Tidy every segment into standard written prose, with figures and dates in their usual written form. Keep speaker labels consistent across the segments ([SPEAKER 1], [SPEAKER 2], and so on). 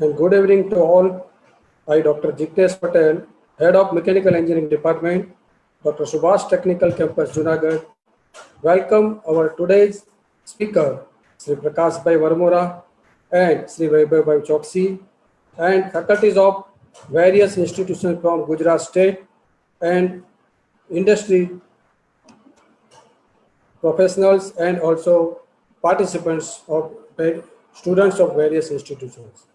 [SPEAKER 1] And good evening to all. I, Dr. Jignesh Patel, Head of Mechanical Engineering Department, Dr. Subhash Technical Campus, Junagadh. Welcome our today's speaker, Sri Prakash Bhai Varmora and Sri Vaibhav Bhai Choksi, and faculties of various institutions from Gujarat State and industry professionals and also participants of students of various institutions.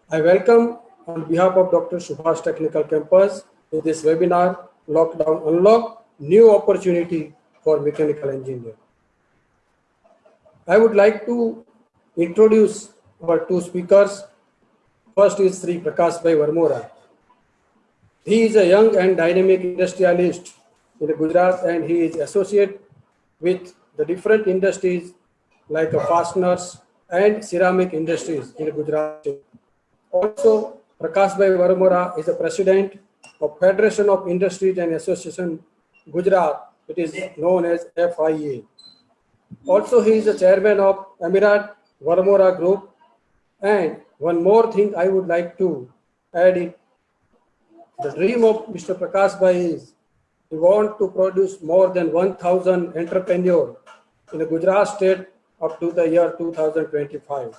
[SPEAKER 1] I welcome on behalf of Dr. Subhash Technical Campus in this webinar, Lockdown Unlock, New Opportunity for Mechanical Engineer. I would like to introduce our two speakers. First is Sri Prakash Bhai Varmora. He is a young and dynamic industrialist in Gujarat, and he is associated with the different industries like fasteners and ceramic industries in Gujarat. Also, Prakash Bhai Varmora is the president of Federation of Industries and Association Gujarat. It is known as FIA. Also, he is the chairman of Amirat Varmora Group. And one more thing I would like to add it. The dream of Mr. Prakash Bhai is he wants to produce more than 1,000 entrepreneurs in the Gujarat state up to the year 2025.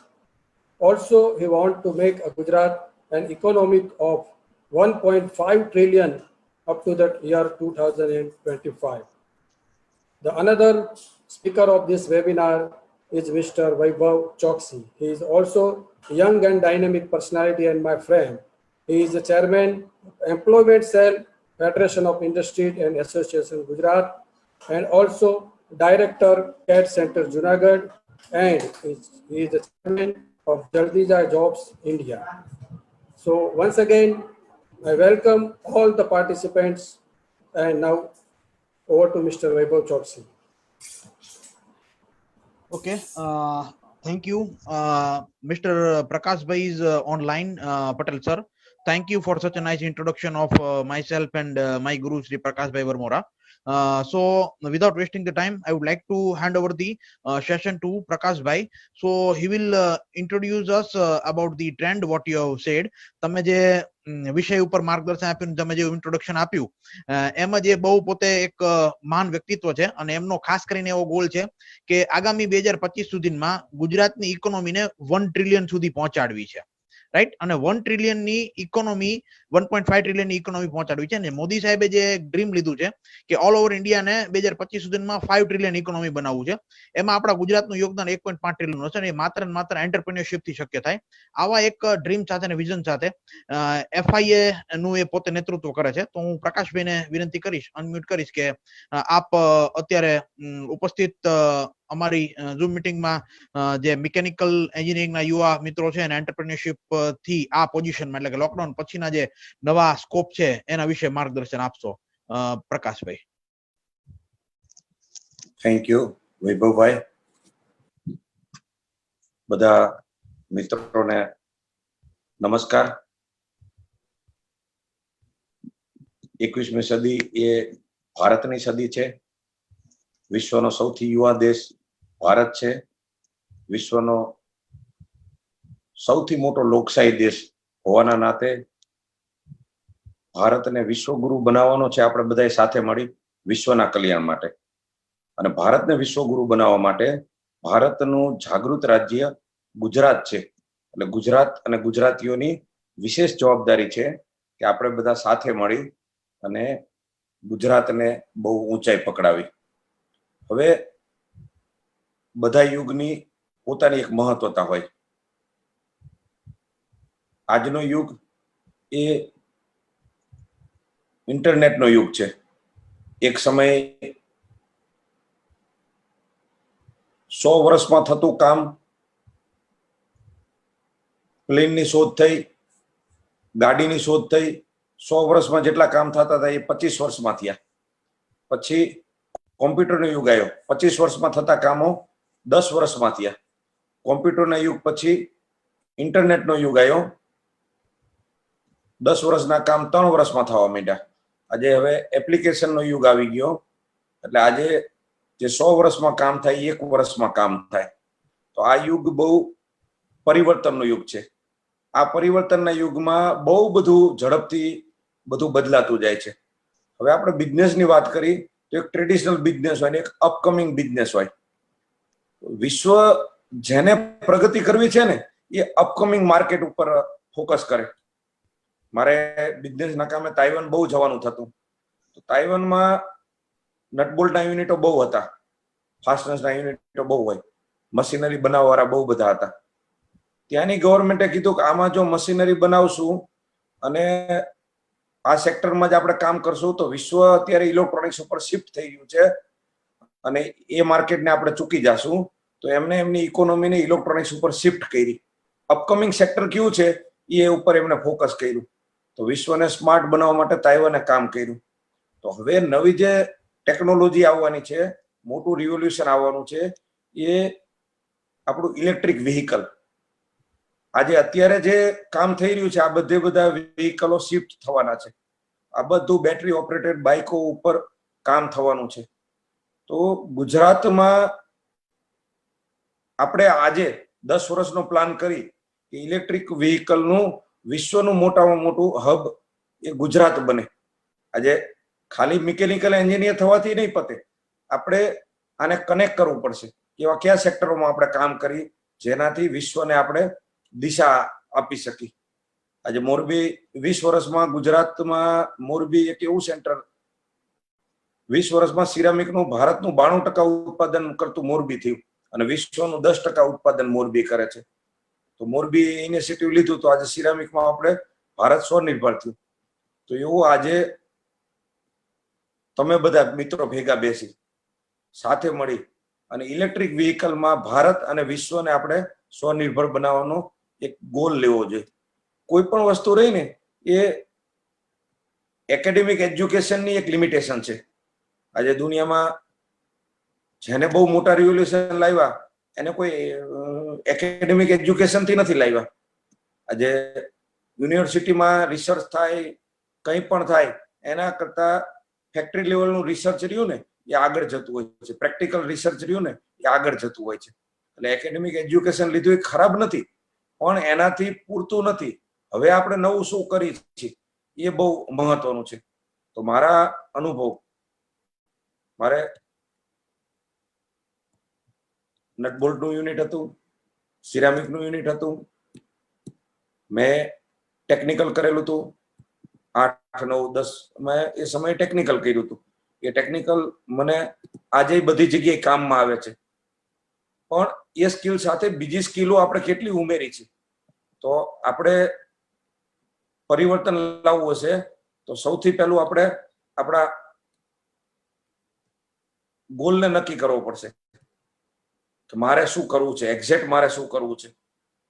[SPEAKER 1] Also, he wants to make a Gujarat an economic of 1.5 trillion up to the year 2025. The another speaker of this webinar is Mr. Vaibhav Choksi. He is also a young and dynamic personality and my friend. He is the chairman of Employment Cell, Federation of Industry and Association Gujarat, and also director CAT Center Junagadh, and he is the chairman of Jaldija Jobs India. So once again, I welcome all the participants, and now over to Mr. Vaibhav Choksi.
[SPEAKER 2] Okay, thank you. Mr. Prakash Bhai is online, Patel sir. Thank you for such a nice introduction of myself and my guru Sri Prakash Bhai Varmora. So without wasting the time, I would like to hand over the session to Prakash Bhai. So he will introduce us about the trend, what you have said. તમે જે વિષય ઉપર માર્ગદર્શન આપ્યું, તમે જે introduction આપ્યું, એમાં જે બહુ પોતે એક મહાન વ્યક્તિત્વ છે અને એમનો ખાસ કરીને એવો ગોલ છે કે આગામી 2025 સુધીમાં ગુજરાતની ઇકોનોમીને 1 ટ્રિલિયન સુધી પહોંચાડવી છે. રાઈટ, અને 1 ટ્રિલિયનની ઇકોનોમી 1.5 ટ્રિલિયનની ઇકોનોમી પહોંચાડવી છે. અને મોદી સાહેબે જે ડ્રીમ લીધું છે કે ઓલ ઓવર ઇન્ડિયાને 2025 સુધીમાં 5 ટ્રિલિયન ઇકોનોમી બનાવવું છે. એમાં આપણા ગુજરાતનું યોગદાન 1.5 ટ્રિલિયન હશે અને માત્ર ને માત્ર એન્ટરપ્રેન્યોરશિપથી શક્ય થાય. આવા એક ડ્રીમ સાથે અને વિઝન સાથે FIA નું એ પોતે નેતૃત્વ કરે છે. તો હું પ્રકાશભાઈને વિનંતી કરીશ, અનમ્યુટ કરીશ કે આપ અત્યારે ઉપસ્થિત અમારી ઝૂમ મીટિંગમાં જે મિકેનિકલ એન્જિનિયરિંગના યુવા મિત્રો છે અને એન્ટરપ્રેન્યોરશિપ થી આ પોઝિશનમાં એટલે કે લોકડાઉન પછીના જે નવા સ્કોપ છે એના વિશે માર્ગદર્શન આપશો. પ્રકાશભાઈ.
[SPEAKER 3] Thank you વૈભવભાઈ. બધા મિત્રોને નમસ્કાર. 21મી સદી એ ભારતની સદી છે. વિશ્વનો સૌથી યુવા દેશ ભારત છે. વિશ્વનો સૌથી મોટો લોકશાહી દેશ હોવાના નાતે ભારતને વિશ્વગુરુ બનાવવાનો છે આપણે બધાએ સાથે મળી વિશ્વના કલ્યાણ માટે. અને ભારતને વિશ્વગુરુ બનાવવા માટે ભારતનું જાગૃત રાજ્ય ગુજરાત છે. એટલે ગુજરાત અને ગુજરાતીઓની વિશેષ જવાબદારી છે કે આપણે બધા સાથે મળી અને ગુજરાતને બહુ ઊંચાઈ પકડાવી. હવે બધા યુગની પોતાની એક મહત્વતા હોય. આજનો યુગ એ ઇન્ટરનેટનો યુગ છે. એક સમય 100 વર્ષમાં થતું કામ, પ્લેનની શોધ થઈ, ગાડીની શોધ થઈ, 100 વર્ષમાં જેટલા કામ થતા હતા એ 25 વર્ષમાં થયા. પછી કોમ્પ્યુટરનો યુગ આવ્યો. 25 વર્ષમાં થતા કામો 10 વર્ષમાં થયા. કોમ્પ્યુટરના યુગ પછી ઇન્ટરનેટનો યુગ આવ્યો. 10 વર્ષના કામ 3 વર્ષમાં થવા માંડ્યા. આજે હવે એપ્લિકેશનનો યુગ આવી ગયો. એટલે આજે જે 100 વર્ષમાં કામ થાય 1 વર્ષમાં કામ થાય. તો આ યુગ બહુ પરિવર્તનનો યુગ છે. આ પરિવર્તનના યુગમાં બહુ બધું ઝડપથી બધું બદલાતું જાય છે. હવે આપણે બિઝનેસની વાત કરી તો એક ટ્રેડિશનલ બિઝનેસ હોય ને એક અપકમિંગ બિઝનેસ હોય. વિશ્વ જેને પ્રગતિ કરવી છે ને એ અપકમિંગ માર્કેટ ઉપર ફોકસ કરે. મારે બિઝનેસના કામે તાઇવાન બહુ જવાનું થતું. તો તાઇવાનમાં નટબોલ્ટના યુનિટો બહુ હતા, ફાસ્ટનર્સના યુનિટો બહુ હોય, મશીનરી બનાવવાવાળા બહુ બધા હતા. ત્યાંની ગવર્મેન્ટે કીધું કે આમાં જો મશીનરી બનાવશું અને આ સેક્ટરમાં જ આપણે કામ કરશું તો વિશ્વ અત્યારે ઇલેક્ટ્રોનિક્સ ઉપર શિફ્ટ થઈ ગયું છે અને એ માર્કેટને આપણે ચૂકી જશું. તો એમને એમની ઇકોનોમીને ઇલેક્ટ્રોનિક્સ ઉપર શિફ્ટ કરી. અપકમિંગ સેક્ટર કયું છે એ ઉપર એમને ફોકસ કર્યું. તો વિશ્વને સ્માર્ટ બનાવવા માટે તાઇવાને કામ કર્યું. તો હવે નવી જે ટેકનોલોજી આવવાની છે, મોટું રિવોલ્યુશન આવવાનું છે, એ આપણું ઇલેક્ટ્રિક વ્હીકલ. આજે અત્યારે જે કામ થઈ રહ્યું છે આ બધા વ્હીકલો શિફ્ટ થવાના છે. આ બધું બેટરી ઓપરેટેડ બાઇકો ઉપર કામ થવાનું છે. તો ગુજરાતમાં આપણે આજે 10 વર્ષનો પ્લાન કરી કે ઇલેક્ટ્રિક વ્હીકલનું વિશ્વનું મોટામાં મોટું હબ એ ગુજરાત બને. આજે ખાલી મિકેનિકલ એન્જિનિયર થવાથી નહીં પતે, આપણે આને કનેક્ટ કરવું પડશે. એવા કયા સેક્ટરોમાં આપણે કામ કરી જેનાથી વિશ્વને આપણે દિશા આપી શકી. આજે મોરબી 20 વર્ષમાં ગુજરાતમાં મોરબી એક એવું સેન્ટર, 20 વર્ષમાં સિરામિકનું ભારતનું 92% ઉત્પાદન કરતું મોરબી થયું અને વિશ્વનું 10% ઉત્પાદન મોરબી કરે છે. તો મોરબી ઇનિશિયેટિવ લીધું તો આજે સિરામિકમાં આપણે ભારત સ્વનિર્ભર થયું. તો એવું આજે તમે બધા મિત્રો ભેગા બેસી સાથે મળી અને ઇલેક્ટ્રિક વ્હીકલમાં ભારત અને વિશ્વને આપણે સ્વનિર્ભર બનાવવાનો એક ગોલ લેવો જોઈએ. કોઈ પણ વસ્તુ રહી ને એ એકેડેમિક એજ્યુકેશનની એક લિમિટેશન છે. આજે દુનિયામાં જેને બહુ મોટા રિવોલ્યુશન લાવ્યા એને કોઈ એકેડેમિક એજ્યુકેશનથી નથી લાવ્યા. આજે યુનિવર્સિટીમાં રિસર્ચ થાય, કંઈ પણ થાય, એના કરતા ફેક્ટરી લેવલનું રિસર્ચ રહ્યું ને એ આગળ જતું હોય છે. પ્રેક્ટિકલ રિસર્ચ રહ્યું ને એ આગળ જતું હોય છે. એટલે એકેડેમિક એજ્યુકેશન લીધું એ ખરાબ નથી, પણ એનાથી પૂરતું નથી. હવે આપણે નવું શું કરી છીએ એ બહુ મહત્વનું છે. તો મારા અનુભવ, મારે નટબોલ્ટનું યુનિટ હતું, સિરામિકનું યુનિટ હતું, મેં ટેકનિકલ કરેલું હતું 8, 9, 10 મેં એ સમયે ટેકનિકલ કર્યું હતું. એ ટેકનિકલ મને આજે બધી જગ્યાએ કામમાં આવે છે. પણ એ સ્કિલ સાથે બીજી સ્કિલો આપણે કેટલી ઉમેરી છે. તો આપણે પરિવર્તન લાવવું હશે તો સૌથી પહેલું આપણે આપણા ગોલને નક્કી કરવો પડશે કે મારે શું કરવું છે, એક્ઝેક્ટ મારે શું કરવું છે.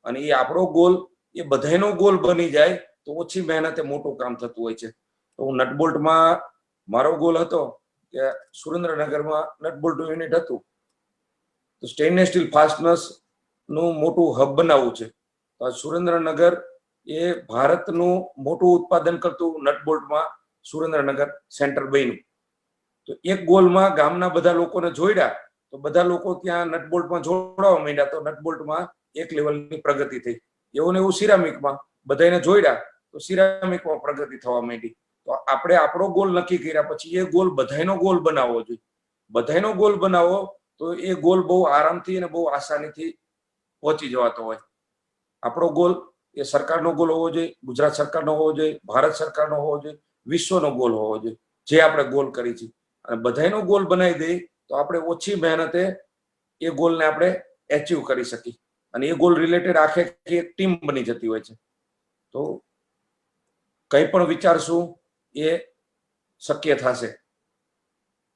[SPEAKER 3] અને એ આપણો ગોલ એ બધાનો ગોલ બની જાય તો ઓછી મહેનતે મોટું કામ થતું હોય છે. તો હું નટબોલ્ટમાં મારો ગોલ હતો કે સુરેન્દ્રનગરમાં નટબોલ્ટનું યુનિટ હતું તો સ્ટેનલેસ સ્ટીલ ફાસ્ટનર્સ નું મોટું હબ બનાવવું છે. તો સુરેન્દ્રનગર એ ભારતનું મોટું ઉત્પાદન કરતું નટબોલ્ટમાં સુરેન્દ્રનગર સેન્ટર બન્યું. તો એક ગોલમાં ગામના બધા લોકોને જોડ્યા તો બધા લોકો ત્યાં નટબોલ્ટમાં જોડાવા માંડ્યા. તો નટબોલ્ટમાં એક લેવલની પ્રગતિ થઈ. એવું ને એવું સિરામિકમાં બધાને જોડ્યા તો સિરામિકમાં પ્રગતિ થવા માંડી. તો આપણે આપણો ગોલ નક્કી કર્યા પછી એ ગોલ બધાનો ગોલ બનાવવો જોઈએ. બધાનો ગોલ બનાવો તો એ ગોલ બહુ આરામથી અને બહુ આસાનીથી પહોંચી જવાતો હોય. આપણો ગોલ એ સરકારનો ગોલ હોવો જોઈએ, ગુજરાત સરકારનો હોવો જોઈએ, ભારત સરકારનો હોવો જોઈએ, વિશ્વનો ગોલ હોવો જોઈએ, જે આપણે ગોલ કરી છે. અને બધાનો ગોલ બનાવી દઈએ તો આપણે ઓછી મહેનતે એ ગોલને આપણે એચીવ કરી શકીએ. અને એ ગોલ રિલેટેડ આખે એક ટીમ બની જતી હોય છે. તો કંઈ પણ વિચારશું એ શક્ય થશે.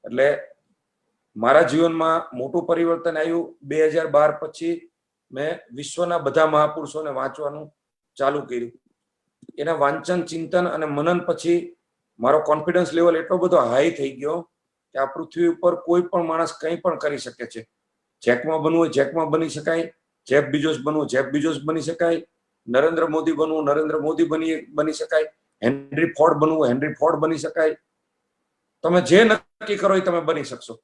[SPEAKER 3] એટલે મારા જીવનમાં મોટું પરિવર્તન આવ્યું 2012 પછી. મેં વિશ્વના બધા મહાપુરુષોને વાંચવાનું ચાલુ કર્યું. એના વાંચન, ચિંતન અને મનન પછી મારો કોન્ફિડન્સ લેવલ એટલો બધો હાઈ થઈ ગયો કે આ પૃથ્વી ઉપર કોઈ પણ માણસ કંઈ પણ કરી શકે છે. જેકમાં બનવું હોય જેકમાં બની શકાય, જેફ બીજોસ બનવું જેફ બીજોસ બની શકાય, નરેન્દ્ર મોદી બનવું નરેન્દ્ર મોદી બની શકાય, હેનરી ફોર્ડ બનવું હેનરી ફોર્ડ બની શકાય. તમે જે નક્કી કરો એ તમે બની શકશો.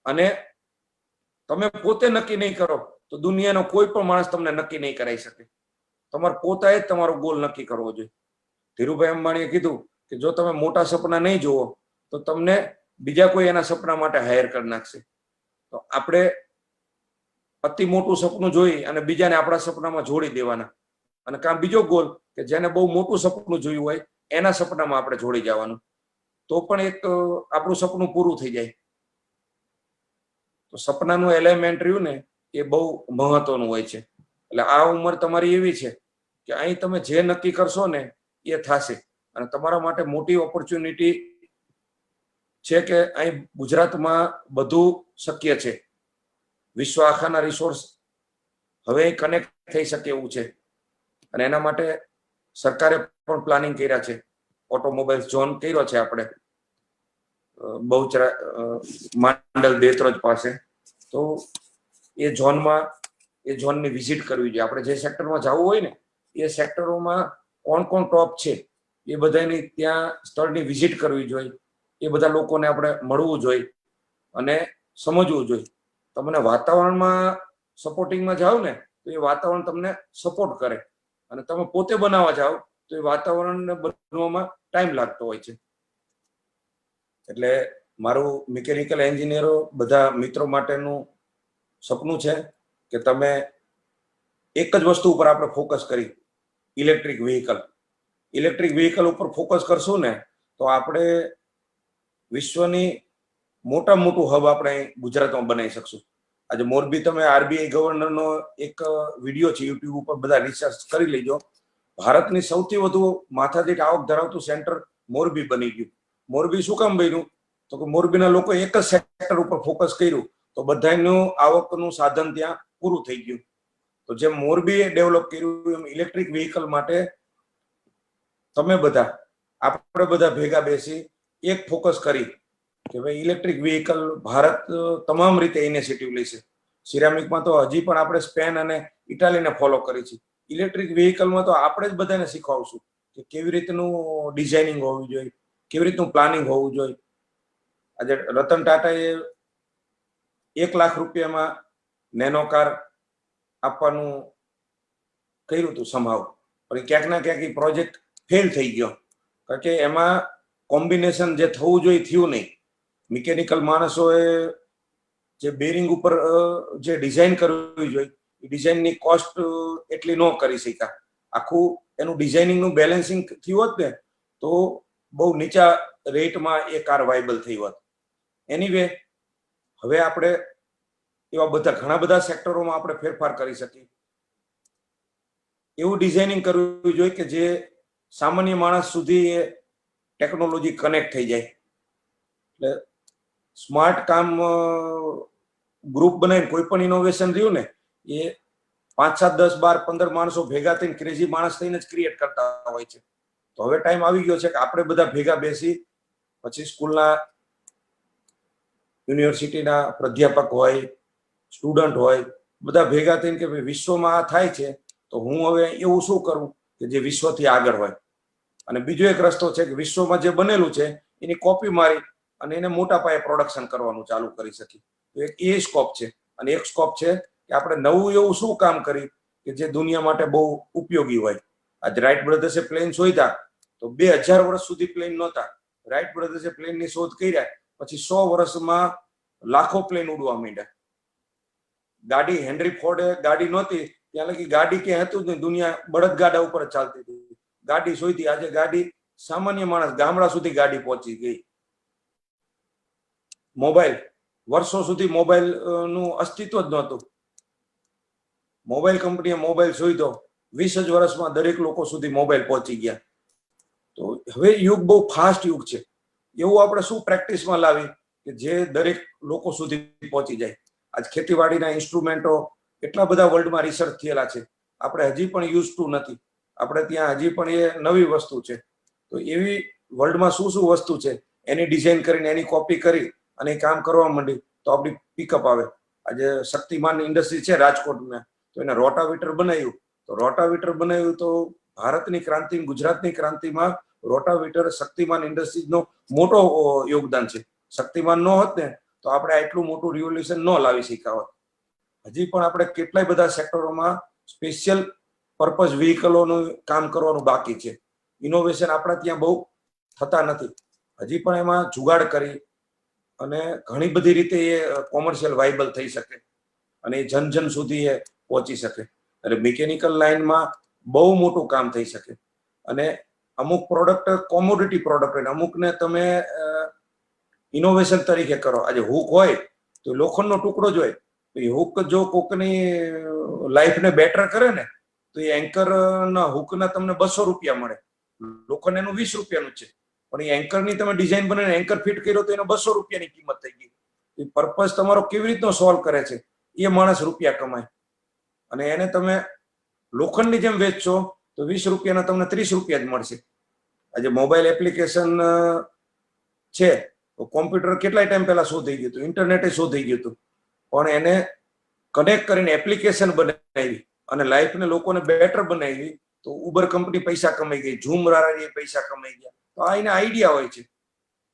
[SPEAKER 3] અને તમે પોતે નક્કી નહીં કરો તો દુનિયાનો કોઈ પણ માણસ તમને નક્કી નહીં કરાવી શકે. તમારે પોતાએ જ તમારો ગોલ નક્કી કરવો જોઈએ. ધીરુભાઈ અંબાણીએ કીધું કે જો તમે મોટા સપના નહીં જુઓ તો તમને બીજા કોઈ એના સપના માટે હાયર કરી નાખશે. તો આપણે અતિ મોટું સપનું જોઈ અને બીજાને આપણા સપનામાં જોડી દેવાના, અને કાં બીજો ગોલ કે જેને બહુ મોટું સપનું જોયું હોય એના સપનામાં આપણે જોડી જવાનું, તો પણ એક આપણું સપનું પૂરું થઈ જાય. તો સપનાનું એલિમેન્ટ રહ્યું ને એ બહુ મહત્વનું હોય છે. એટલે આ ઉંમર તમારી એવી છે કે અહીં તમે જે નક્કી કરશો ને એ થશે. અને તમારા માટે મોટી ઓપોર્ચ્યુનિટી છે કે અહીં ગુજરાતમાં બધું શક્ય છે. વિશ્વ આખાના રિસોર્સ હવે કનેક્ટ થઈ શકે એવું છે, અને એના માટે સરકારે પણ પ્લાનિંગ કર્યા છે. ઓટોમોબાઈલ ઝોન કર્યો છે આપણે બહુચરા માંડલ બેતરજ પાસે. તો એ ઝોનની વિઝિટ કરવી જોઈએ. આપણે જે સેક્ટરમાં જવું હોય ને એ સેક્ટરોમાં કોણ કોણ ટોપ છે એ બધાની ત્યાં સ્થળની વિઝિટ કરવી જોઈએ. એ બધા લોકોને આપણે મળવું જોઈએ અને સમજવું જોઈએ. તમને વાતાવરણમાં સપોર્ટિંગમાં જાઓ ને તો એ વાતાવરણ તમને સપોર્ટ કરે, અને તમે પોતે બનાવવા જાઓ તો એ વાતાવરણને બનવામાં ટાઈમ લાગતો હોય છે. એટલે મારું મિકેનિકલ એન્જિનિયરો બધા મિત્રો માટેનું સપનું છે કે તમે એક જ વસ્તુ ઉપર આપણે ફોકસ કરી, ઇલેક્ટ્રિક વ્હીકલ. ઇલેક્ટ્રિક વ્હીકલ ઉપર ફોકસ કરશું ને તો આપણે વિશ્વની મોટામાં મોટું હબ આપણે ગુજરાતમાં બનાવી શકશું. આજે મોરબી તમે આરબીઆઈ ગવર્નરનો એક વિડીયો છે યુટ્યુબ ઉપર, બધા રિસર્ચ કરી લેજો. ભારતની સૌથી વધુ માથાદીઠ આવક ધરાવતું સેન્ટર મોરબી બની ગયું. મોરબી શું કામ બન્યું? તો કે મોરબીના લોકો એક જ સેક્ટર ઉપર ફોકસ કર્યું તો બધાનું આવકનું સાધન ત્યાં પૂરું થઈ ગયું. તો જેમ મોરબીએ ડેવલપ કર્યું એમ ઇલેક્ટ્રિક વ્હીકલ માટે તમે બધા આપણે બધા ભેગા બેસી એક ફોકસ કરી કે ભાઈ ઇલેક્ટ્રિક વ્હીકલ ભારત તમામ રીતે ઇનિશિયેટિવ લેશે. સિરામિકમાં તો હજી પણ આપણે સ્પેન અને ઇટાલીને ફોલો કરી છે. ઇલેક્ટ્રિક વ્હીકલમાં તો આપણે જ બધાને શીખવાડશું કે કેવી રીતનું ડિઝાઇનિંગ હોવું જોઈએ, કેવી રીતનું પ્લાનિંગ હોવું જોઈએ. આજે રતન ટાટાએ 1 લાખ રૂપિયામાં નેનો કાર આપવાનું કર્યું હતું સંભાવ, પણ ક્યાંક ના ક્યાંક એ પ્રોજેક્ટ ફેલ થઈ ગયો, કારણ કે એમાં કોમ્બિનેશન જે થવું જોઈએ થયું નહીં. મિકેનિકલ માણસોએ જે બેરિંગ ઉપર જે ડિઝાઇન કરવી જોઈએ એ ડિઝાઇનની કોસ્ટ એટલી ન કરી શક્યા. આખું એનું ડિઝાઇનિંગનું બેલેન્સિંગ થયું હોત ને તો બહુ નીચા રેટમાં એ કાર વાયબલ થઈ હોત. એનીવે હવે આપણે એવા બધા ઘણા બધા સેક્ટરોમાં આપણે ફેરફાર કરી શકીએ. એવું ડિઝાઇનિંગ કરવું જોઈએ કે જે સામાન્ય માણસ સુધી એ ટેકનોલોજી કનેક્ટ થઈ જાય. એટલે સ્માર્ટ કામ ગ્રુપ બનાવીને કોઈ પણ ઇનોવેશન રહ્યું ને એ 5, 7, 10, 12, 15 માણસો ભેગા થઈને ક્રેઝી માણસ થઈને જ ક્રિએટ કરતા હોય છે. તો હવે ટાઈમ આવી ગયો છે કે આપણે બધા ભેગા બેસી, પછી સ્કૂલના યુનિવર્સિટીના પ્રાધ્યાપક હોય, સ્ટુડન્ટ હોય, બધા ભેગા થઈને કે ભાઈ વિશ્વમાં આ થાય છે તો હું હવે એવું શું કરું કે જે વિશ્વથી આગળ હોય. અને બીજો એક રસ્તો છે કે વિશ્વમાં જે બનેલું છે એની કોપી મારી અને એને મોટા પાયે પ્રોડક્શન કરવાનું ચાલુ કરી શકીએ. તો એક એ સ્કોપ છે. અને એક સ્કોપ છે કે આપણે નવું એવું શું કામ કરી કે જે દુનિયા માટે બહુ ઉપયોગી હોય. આજે રાઇટ બ્રધર્સે પ્લેન શોધ્યા તો 2000 વર્ષ સુધી પ્લેન નહોતા. રાઇટ બ્રધર્સે પ્લેનની શોધ કર્યા પછી 100 વર્ષમાં લાખો પ્લેન ઉડવા માંડ્યા. ગાડી હેનરી ફોર્ડે ગાડી નહોતી ત્યાં લગી ગાડી ક્યાં હતું જ નહીં, દુનિયા બળદગાડા ઉપર જ ચાલતી હતી. ગાડી શોધી, આજે ગાડી સામાન્ય માણસ ગામડા સુધી ગાડી પહોંચી ગઈ. મોબાઈલ, વર્ષો સુધી મોબાઈલ નું અસ્તિત્વ જ નહોતું. મોબાઈલ કંપનીએ મોબાઈલ શોધ્યો, 20 જ વર્ષમાં દરેક લોકો સુધી મોબાઈલ પહોંચી ગયા. તો હવે યુગ બહુ ફાસ્ટ યુગ છે. એવું આપણે શું પ્રેક્ટિસમાં લાવી કે જે દરેક લોકો સુધી પહોંચી જાય. આજ ખેતીવાડીના ઇન્સ્ટ્રુમેન્ટો એટલા બધા વર્લ્ડમાં રિસર્ચ થયેલા છે, આપણે હજી પણ યુઝ ટુ નથી. આપણે ત્યાં હજી પણ એ નવી વસ્તુ છે. તો એવી વર્લ્ડમાં શું શું વસ્તુ છે એની ડિઝાઇન કરીને એની કોપી કરી અને એ કામ કરવા માંડી તો આપણી પિકઅપ આવે. આજે શક્તિમાન ઇન્ડસ્ટ્રી છે રાજકોટમાં, તો એને રોટાવેટર બનાવ્યું. તો રોટાવેટર બનાવ્યું તો ભારતની ક્રાંતિ, ગુજરાતની ક્રાંતિમાં રોટાવેટર શક્તિમાન ઇન્ડસ્ટ્રીઝનો મોટો યોગદાન છે. શક્તિમાન ન હોત ને તો આપણે આટલું મોટું રિવોલ્યુશન ન લાવી શક્યા હોત. હજી પણ આપણે કેટલાય બધા સેક્ટરોમાં સ્પેશિયલ પર્પઝ વ્હીકલોનું કામ કરવાનું બાકી છે. ઇનોવેશન આપણા ત્યાં બહુ થતા નથી. હજી પણ એમાં જુગાડ કરી અને ઘણી બધી રીતે એ કોમર્શિયલ વાઇબલ થઈ શકે અને એ જન સુધી એ પહોંચી શકે. એટલે મિકેનિકલ લાઇનમાં બહુ મોટું કામ થઈ શકે. અને અમુક પ્રોડક્ટ કોમોડિટી પ્રોડક્ટ હોય, અમુકને તમે ઇનોવેશન તરીકે કરો. આજે હુક હોય તો લોખંડનો ટુકડો જ હોય, તો એ હુક જો કોકની લાઈફને બેટર કરે ને તો એ એન્કરના હુકના તમને 200 રૂપિયા મળે. લોખંડ એનું 20 રૂપિયાનું છે, પણ એ એન્કરની તમે ડિઝાઇન બનાવીને એન્કર ફિટ કર્યો તો એનો 200 રૂપિયાની કિંમત થઈ ગઈ. એ પર્પઝ તમારો કેવી રીતનો સોલ્વ કરે છે એ માણસ રૂપિયા કમાય. અને એને તમે લોખંડની જેમ વેચશો તો 20 રૂપિયાના તમને 30 રૂપિયા જ મળશે. આજે મોબાઈલ એપ્લિકેશન છે તો કોમ્પ્યુટર કેટલાય ટાઈમ પહેલા શોધાઈ ગયું હતું, ઇન્ટરનેટે શોધાઈ ગયું હતું, પણ એને કનેક્ટ કરીને એપ્લિકેશન બનાવી અને લાઈફને લોકોને બેટર બનાવી તો ઉબર કંપની પૈસા કમાઈ ગઈ, ઝૂમ રારાએ પૈસા કમાઈ ગયા. તો આ એના આઈડિયા હોય છે.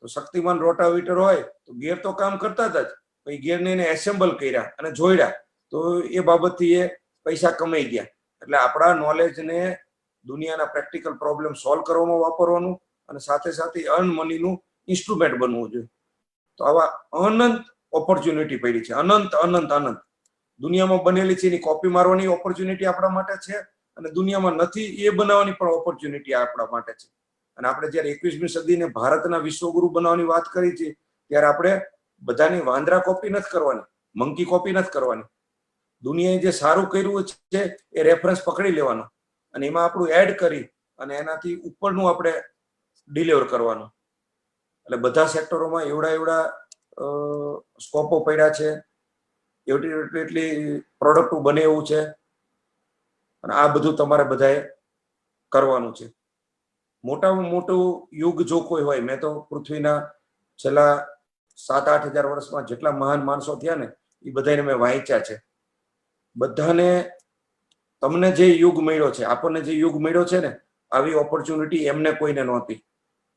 [SPEAKER 3] તો શક્તિમાન રોટાવીટર હોય તો ગેર તો કામ કરતા જ, પછી ગેરને એને એસેમ્બલ કર્યા અને જોડ્યા તો એ બાબતથી એ પૈસા કમાઈ ગયા. એટલે આપણા નોલેજને દુનિયાના પ્રેક્ટિકલ પ્રોબ્લેમ સોલ્વ કરવામાં વાપરવાનું અને સાથે સાથે અર્ન મનીનું ઇન્સ્ટ્રુમેન્ટ બનવું જોઈએ. તો આવા અનંત ઓપોર્ચ્યુનિટી પડી છે, અનંત અનંત અનંત. દુનિયામાં બનેલી છે એની કોપી મારવાની ઓપોર્ચ્યુનિટી આપણા માટે છે અને દુનિયામાં નથી એ બનાવવાની પણ ઓપોર્ચ્યુનિટી આપણા માટે છે. અને આપણે જ્યારે 21મી સદીને ભારતના વિશ્વગુરુ બનાવવાની વાત કરી છે ત્યારે આપણે બધાની વાંદરા કોપી નથી કરવાની, મંકી કોપી નથી કરવાની. દુનિયાએ જે સારું કર્યું છે એ રેફરન્સ પકડી લેવાનો અને એમાં આપણું એડ કરી અને એનાથી ઉપરનું આપણે ડિલિવર કરવાનું. એટલે બધા સેક્ટરોમાં એવડા સ્કોપો પડ્યા છે, એટલી પ્રોડક્ટ બને એવું છે અને આ બધું તમારે બધાએ કરવાનું છે. મોટામાં મોટું યુગ જો કોઈ હોય, મેં તો પૃથ્વીના છેલ્લા 7-8 હજાર વર્ષમાં જેટલા મહાન માણસો થયા ને એ બધાને મેં વાંચ્યા છે. બધાને તમને જે યુગ મળ્યો છે, આપણને જે યુગ મળ્યો છે ને, આવી ઓપોર્ચ્યુનિટી એમને કોઈને નહોતી.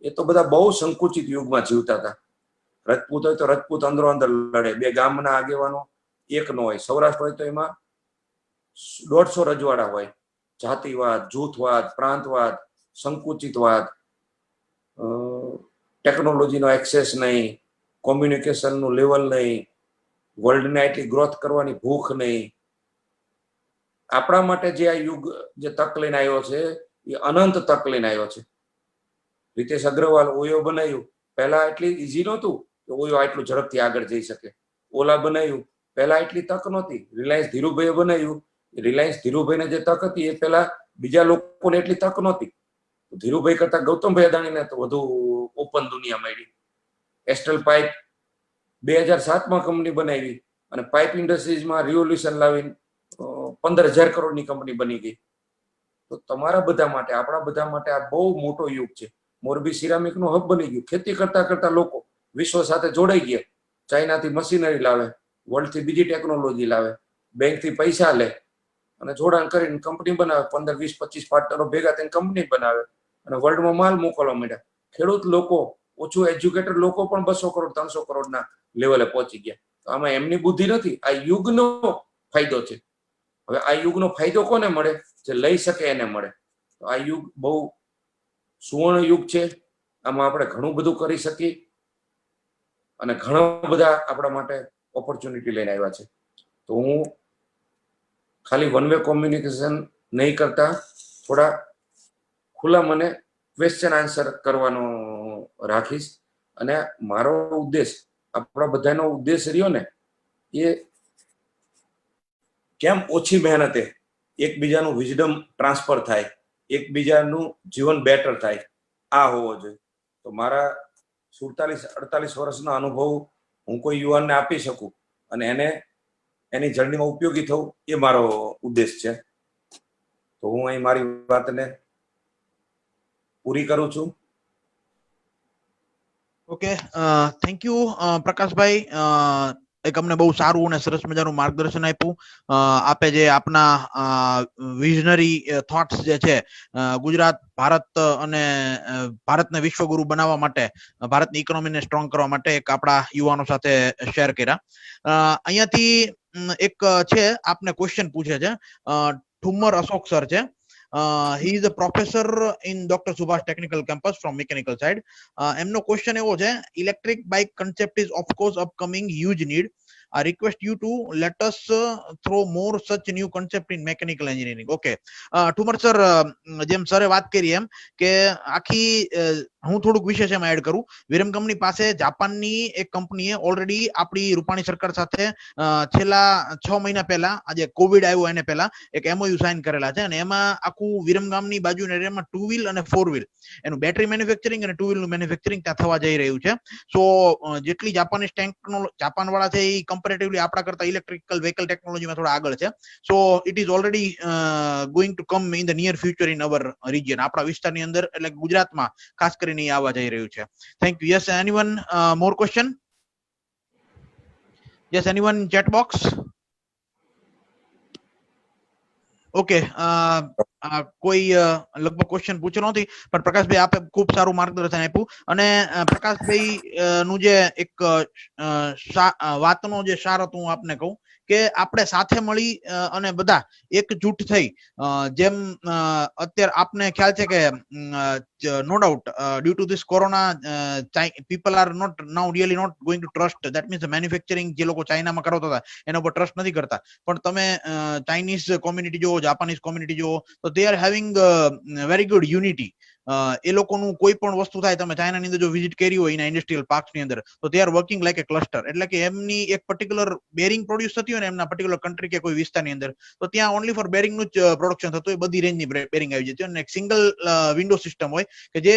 [SPEAKER 3] એ તો બધા બહુ સંકુચિત યુગમાં જીવતા હતા. રજપૂત હોય તો રજપૂત અંદરો અંદર લડે, બે ગામના આગેવાનો એક નો હોય. સૌરાષ્ટ્ર હોય તો એમાં 150 રજવાડા હોય. જાતિવાદ, જૂથવાદ, પ્રાંતવાદ, સંકુચિતવાદ, ટેકનોલોજીનો એક્સેસ નહીં, કોમ્યુનિકેશનનું લેવલ નહીં, વર્લ્ડને એટલી ગ્રોથ કરવાની ભૂખ નહીં. આપણા માટે જે આ યુગ જે તક લઈને આવ્યો છે એ અનંત તક લઈને આવ્યો છે. રીતેશ અગ્રવાલ ઓયો બનાવ્યું, પહેલા એટલી ઈઝી નહોતું કે ઓયો આટલું ઝડપથી આગળ જઈ શકે. ઓલા બનાવ્યું, પહેલા એટલી તક નહોતી. રિલાયન્સ ધીરુભાઈએ બનાવ્યું, રિલાયન્સ ધીરુભાઈને જે તક હતી એ પહેલા બીજા લોકોને એટલી તક નહોતી. ધીરુભાઈ કરતા ગૌતમભાઈ અદાણીને તો વધુ ઓપન દુનિયા મળી. એસ્ટ્રલ પાઇપ 2007માં કંપની બનાવી અને પાઇપ ઇન્ડસ્ટ્રીઝમાં રિવોલ્યુશન લાવીને 15,000 કરોડની કંપની બની ગઈ. તો તમારા બધા માટે, આપણા બધા માટે આ બહુ મોટો યુગ છે. મોરબી સિરામિકનું હબ બની ગયું. ખેતી કરતા કરતા લોકો વિશ્વ સાથે જોડાઈ ગયા. ચાઇનાથી મશીનરી લાવે, વર્લ્ડથી બીજી ટેકનોલોજી લાવે, બેંકથી પૈસા લે અને જોડાણ કરીને કંપની બનાવે. 15, 20, 25 પાર્ટનરો ભેગા થઈને કંપની બનાવે અને વર્લ્ડમાં માલ મોકલવા માંડ્યા. ખેડૂત લોકો, ઓછું એજ્યુકેટેડ લોકો પણ 200 કરોડ 300 કરોડના લેવલે પહોંચી ગયા. તો આમાં એમની બુદ્ધિ નથી, આ યુગનો ફાયદો છે. હવે આ યુગનો ફાયદો કોને મળે? જે લઈ શકે એને મળે. તો આ યુગ બહુ સુવર્ણ યુગ છે. આમાં આપણે ઘણું બધું કરી શકીએ અને ઘણા બધા આપણા માટે ઓપોર્ચ્યુનિટી લઈને આવ્યા છે. તો હું ખાલી વન વે કોમ્યુનિકેશન નહીં કરતા થોડા ખુલ્લા મને ક્વેશ્ચન આન્સર કરવાનો રાખીશ. અને મારો ઉદ્દેશ, આપણા બધાનો ઉદ્દેશ રહ્યો ને, એ કેમ ઓછી મહેનતે એકબીજાનું વિઝડમ ટ્રાન્સફર થાય, એકબીજાનું જીવન બેટર થાય, આ હોવો જોઈએ. તો મારા 47-48 વર્ષના અનુભવ હું કોઈ યુવાનને આપી શકું અને એને એની જર્નીમાં ઉપયોગી થવું, એ મારો ઉદ્દેશ છે. તો હું અહીં મારી વાતને પૂરી કરું છું.
[SPEAKER 2] Okay, thank you Prakashbhai. એક અમને બહુ સારું અને સરસ મજાનું માર્ગદર્શન આપ્યું. આપે જે આપના વિઝનરી થોટ્સ જે છે ગુજરાત, ભારત અને ભારતને વિશ્વગુરુ બનાવવા માટે, ભારતની ઇકોનોમીને સ્ટ્રોંગ કરવા માટે એક આપણા યુવાનો સાથે શેર કર્યા. અહીંયાથી એક છે, આપને ક્વેશ્ચન પૂછે છે. ઠુમ્મર અશોક સર છે. He is a professor in Dr. Subhash Technical Campus from mechanical side. એમનો ક્વેશ્ચન એવો છે, electric bike concept is of course upcoming huge need. I request you to let us throw more such new concept in mechanical engineering. Okay. Thummar sir, જેમ સરે વાત કરી એમ કે આખી હું થોડુંક વિશેષ એમાં એડ કરું. વિરમગામની પાસે જાપાનની એક કંપનીએ ઓલરેડી આપણી રૂપાણી સરકાર સાથે છેલ્લા 6 મહિના પહેલા, આજે કોવિડ આવ્યો એને પહેલા, એક MOU સાઇન કરેલા છે અને એમાં આખું વિરમગામની બાજુના એરિયામાં 2 વ્હીલ અને 4 વ્હીલ એનું બેટરી મેન્યુફેક્ચરિંગ અને 2 વ્હીલનું મેન્યુફેક્ચરિંગ ત્યાં થવા જઈ રહ્યું છે. સો જેટલી જાપાનીઝ જાપાન વાળા છે એ કમ્પેરેટિવલી આપણા કરતા ઇલેક્ટ્રિકલ વેહિકલ ટેકનોલોજીમાં થોડા આગળ છે. So it is already going to come in the near future in our region. આપણા વિસ્તારની અંદર એટલે ગુજરાતમાં ખાસ કરીને આવવા જઈ રહ્યું છે. Thank you. Yes, anyone more question? Yes, anyone chat box? Okay, કોઈ લગભગ ક્વેશ્ચન પૂછ્યો નથી, પણ પ્રકાશભાઈ આપે ખૂબ સારું માર્ગદર્શન આપ્યું. અને પ્રકાશભાઈ નું જે એક વાતનો જે સાર હતું હું આપને કહું કે આપણે સાથે મળી અને બધા એકજૂટ થઈ, જેમ અત્યારે આપને ખ્યાલ છે કે no doubt due to this corona people are not now really not going to trust. That means manufacturing જે લોકો ચાઇનામાં કરાવતા હતા એના ઉપર ટ્રસ્ટ નથી કરતા. પણ તમે ચાઇનીઝ કોમ્યુનિટી જુઓ, જાપાનીઝ કોમ્યુનિટી જુઓ, તો they are having very good unity. એ લોકોનું કોઈ પણ વસ્તુ થાય, તમે ચાઇનાની અંદર જો વિઝિટ કરી હોય એના ઇન્ડસ્ટ્રીયલ પાર્ક્સની અંદર, તો they are working like A cluster. એટલે કે એમની એક પર્ટિક્યુલર બેરિંગ પ્રોડ્યુસ થતી હોય ને એમના પર્ટિક્યુલર કન્ટ્રી કે કોઈ વિસ્તારની અંદર, તો ત્યાં ઓનલી ફોર બેરિંગનું જ પ્રોડક્શન થતું હોય, બધી રેન્જની બેરિંગ આવી જતી હોય અને એક સિંગલ વિન્ડો સિસ્ટમ હોય કે જે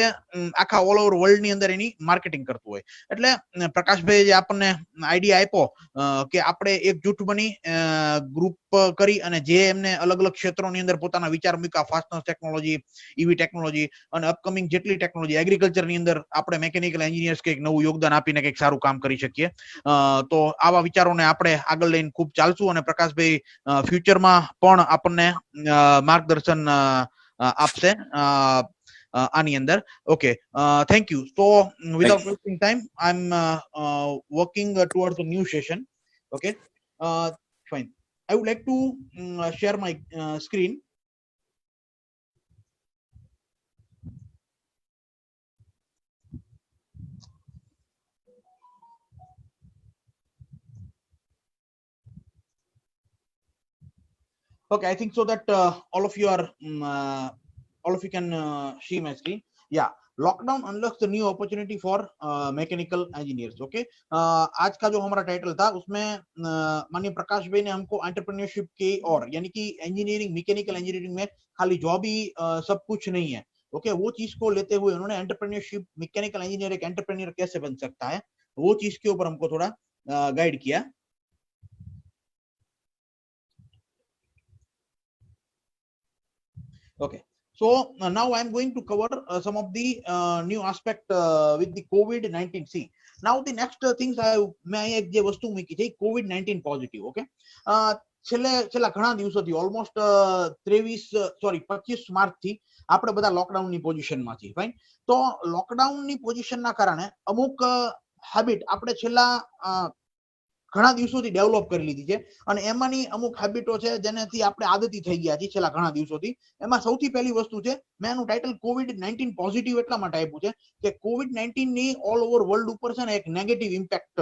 [SPEAKER 2] આખા ઓલ ઓવર વર્લ્ડની અંદર એની માર્કેટિંગ કરતું હોય. એટલે પ્રકાશભાઈ જે આપણને આઈડિયા આપ્યો કે આપણે એકજૂટ બની ગ્રુપ કરી અને જે એમને અલગ અલગ ક્ષેત્રોની અંદર પોતાના વિચાર મૂક્યા, ફાસ્ટનસ ટેકનોલોજી, ઈવી ટેકનોલોજી અને અપકમિંગ જેટલી ટેકનોલોજી, એગ્રીકલ્ચરની અંદર આપણે મેકેનિકલ એન્જિનિયર્સ કંઈક નવું યોગદાન આપીને કંઈક સારું કામ કરી શકીએ. તો આવા વિચારોને આપણે આગળ લઈને ખૂબ ચાલશું અને પ્રકાશભાઈ ફ્યુચરમાં પણ આપણને માર્ગદર્શન આપશે આની અંદર. Okay, thank you. So without wasting time, I'm working towards the new session. Okay, fine. I would like to share my screen. Okay, I think so that all of you can see my screen. Yeah, lockdown unlocks the new opportunity for mechanical engineers. Okay, आज का जो हमारा title था उसमें माननीय प्रकाश भाई ने हमको एंटरप्रेन्योरशिप के और यानी कि इंजीनियरिंग, मैकेनिकल इंजीनियरिंग में खाली जॉब ही सब कुछ नहीं है. ओके, वो चीज को लेते हुए उन्होंने एंटरप्रेन्योरशिप, मैकेनिकल इंजीनियर एक एंटरप्रेन्योर कैसे बन सकता है, वो चीज के ऊपर हमको थोड़ा गाइड किया. Okay, so now I'm going to cover some of the new aspect with the COVID-19. See, now the next things મેં એક જે વસ્તુ મૂકી છે COVID-19 પોઝિટિવ. ઓકે, છેલ્લા ઘણા દિવસોથી ઓલમોસ્ટ 25 માર્ચથી આપણે બધા લોકડાઉનની પોઝિશનમાં છીએ. ફાઇન, તો લોકડાઉનની પોઝિશનના કારણે અમુક હેબિટ આપણે છેલ્લા ઘણા દિવસોથી ડેવલપ કરી લીધી છે અને એમાંની અમુક હેબિટો છે જેનાથી આપણે આદતી થઈ ગયા છીએ છેલ્લા ઘણા દિવસોથી. એમાં સૌથી પહેલી વસ્તુ છે, મેં આનું ટાઇટલ COVID-19 પોઝિટિવ એટલા માટે આપ્યું છે કે COVID-19 ની ઓલ ઓવર વર્લ્ડ ઉપર છે ને એક નેગેટિવ ઇમ્પેક્ટ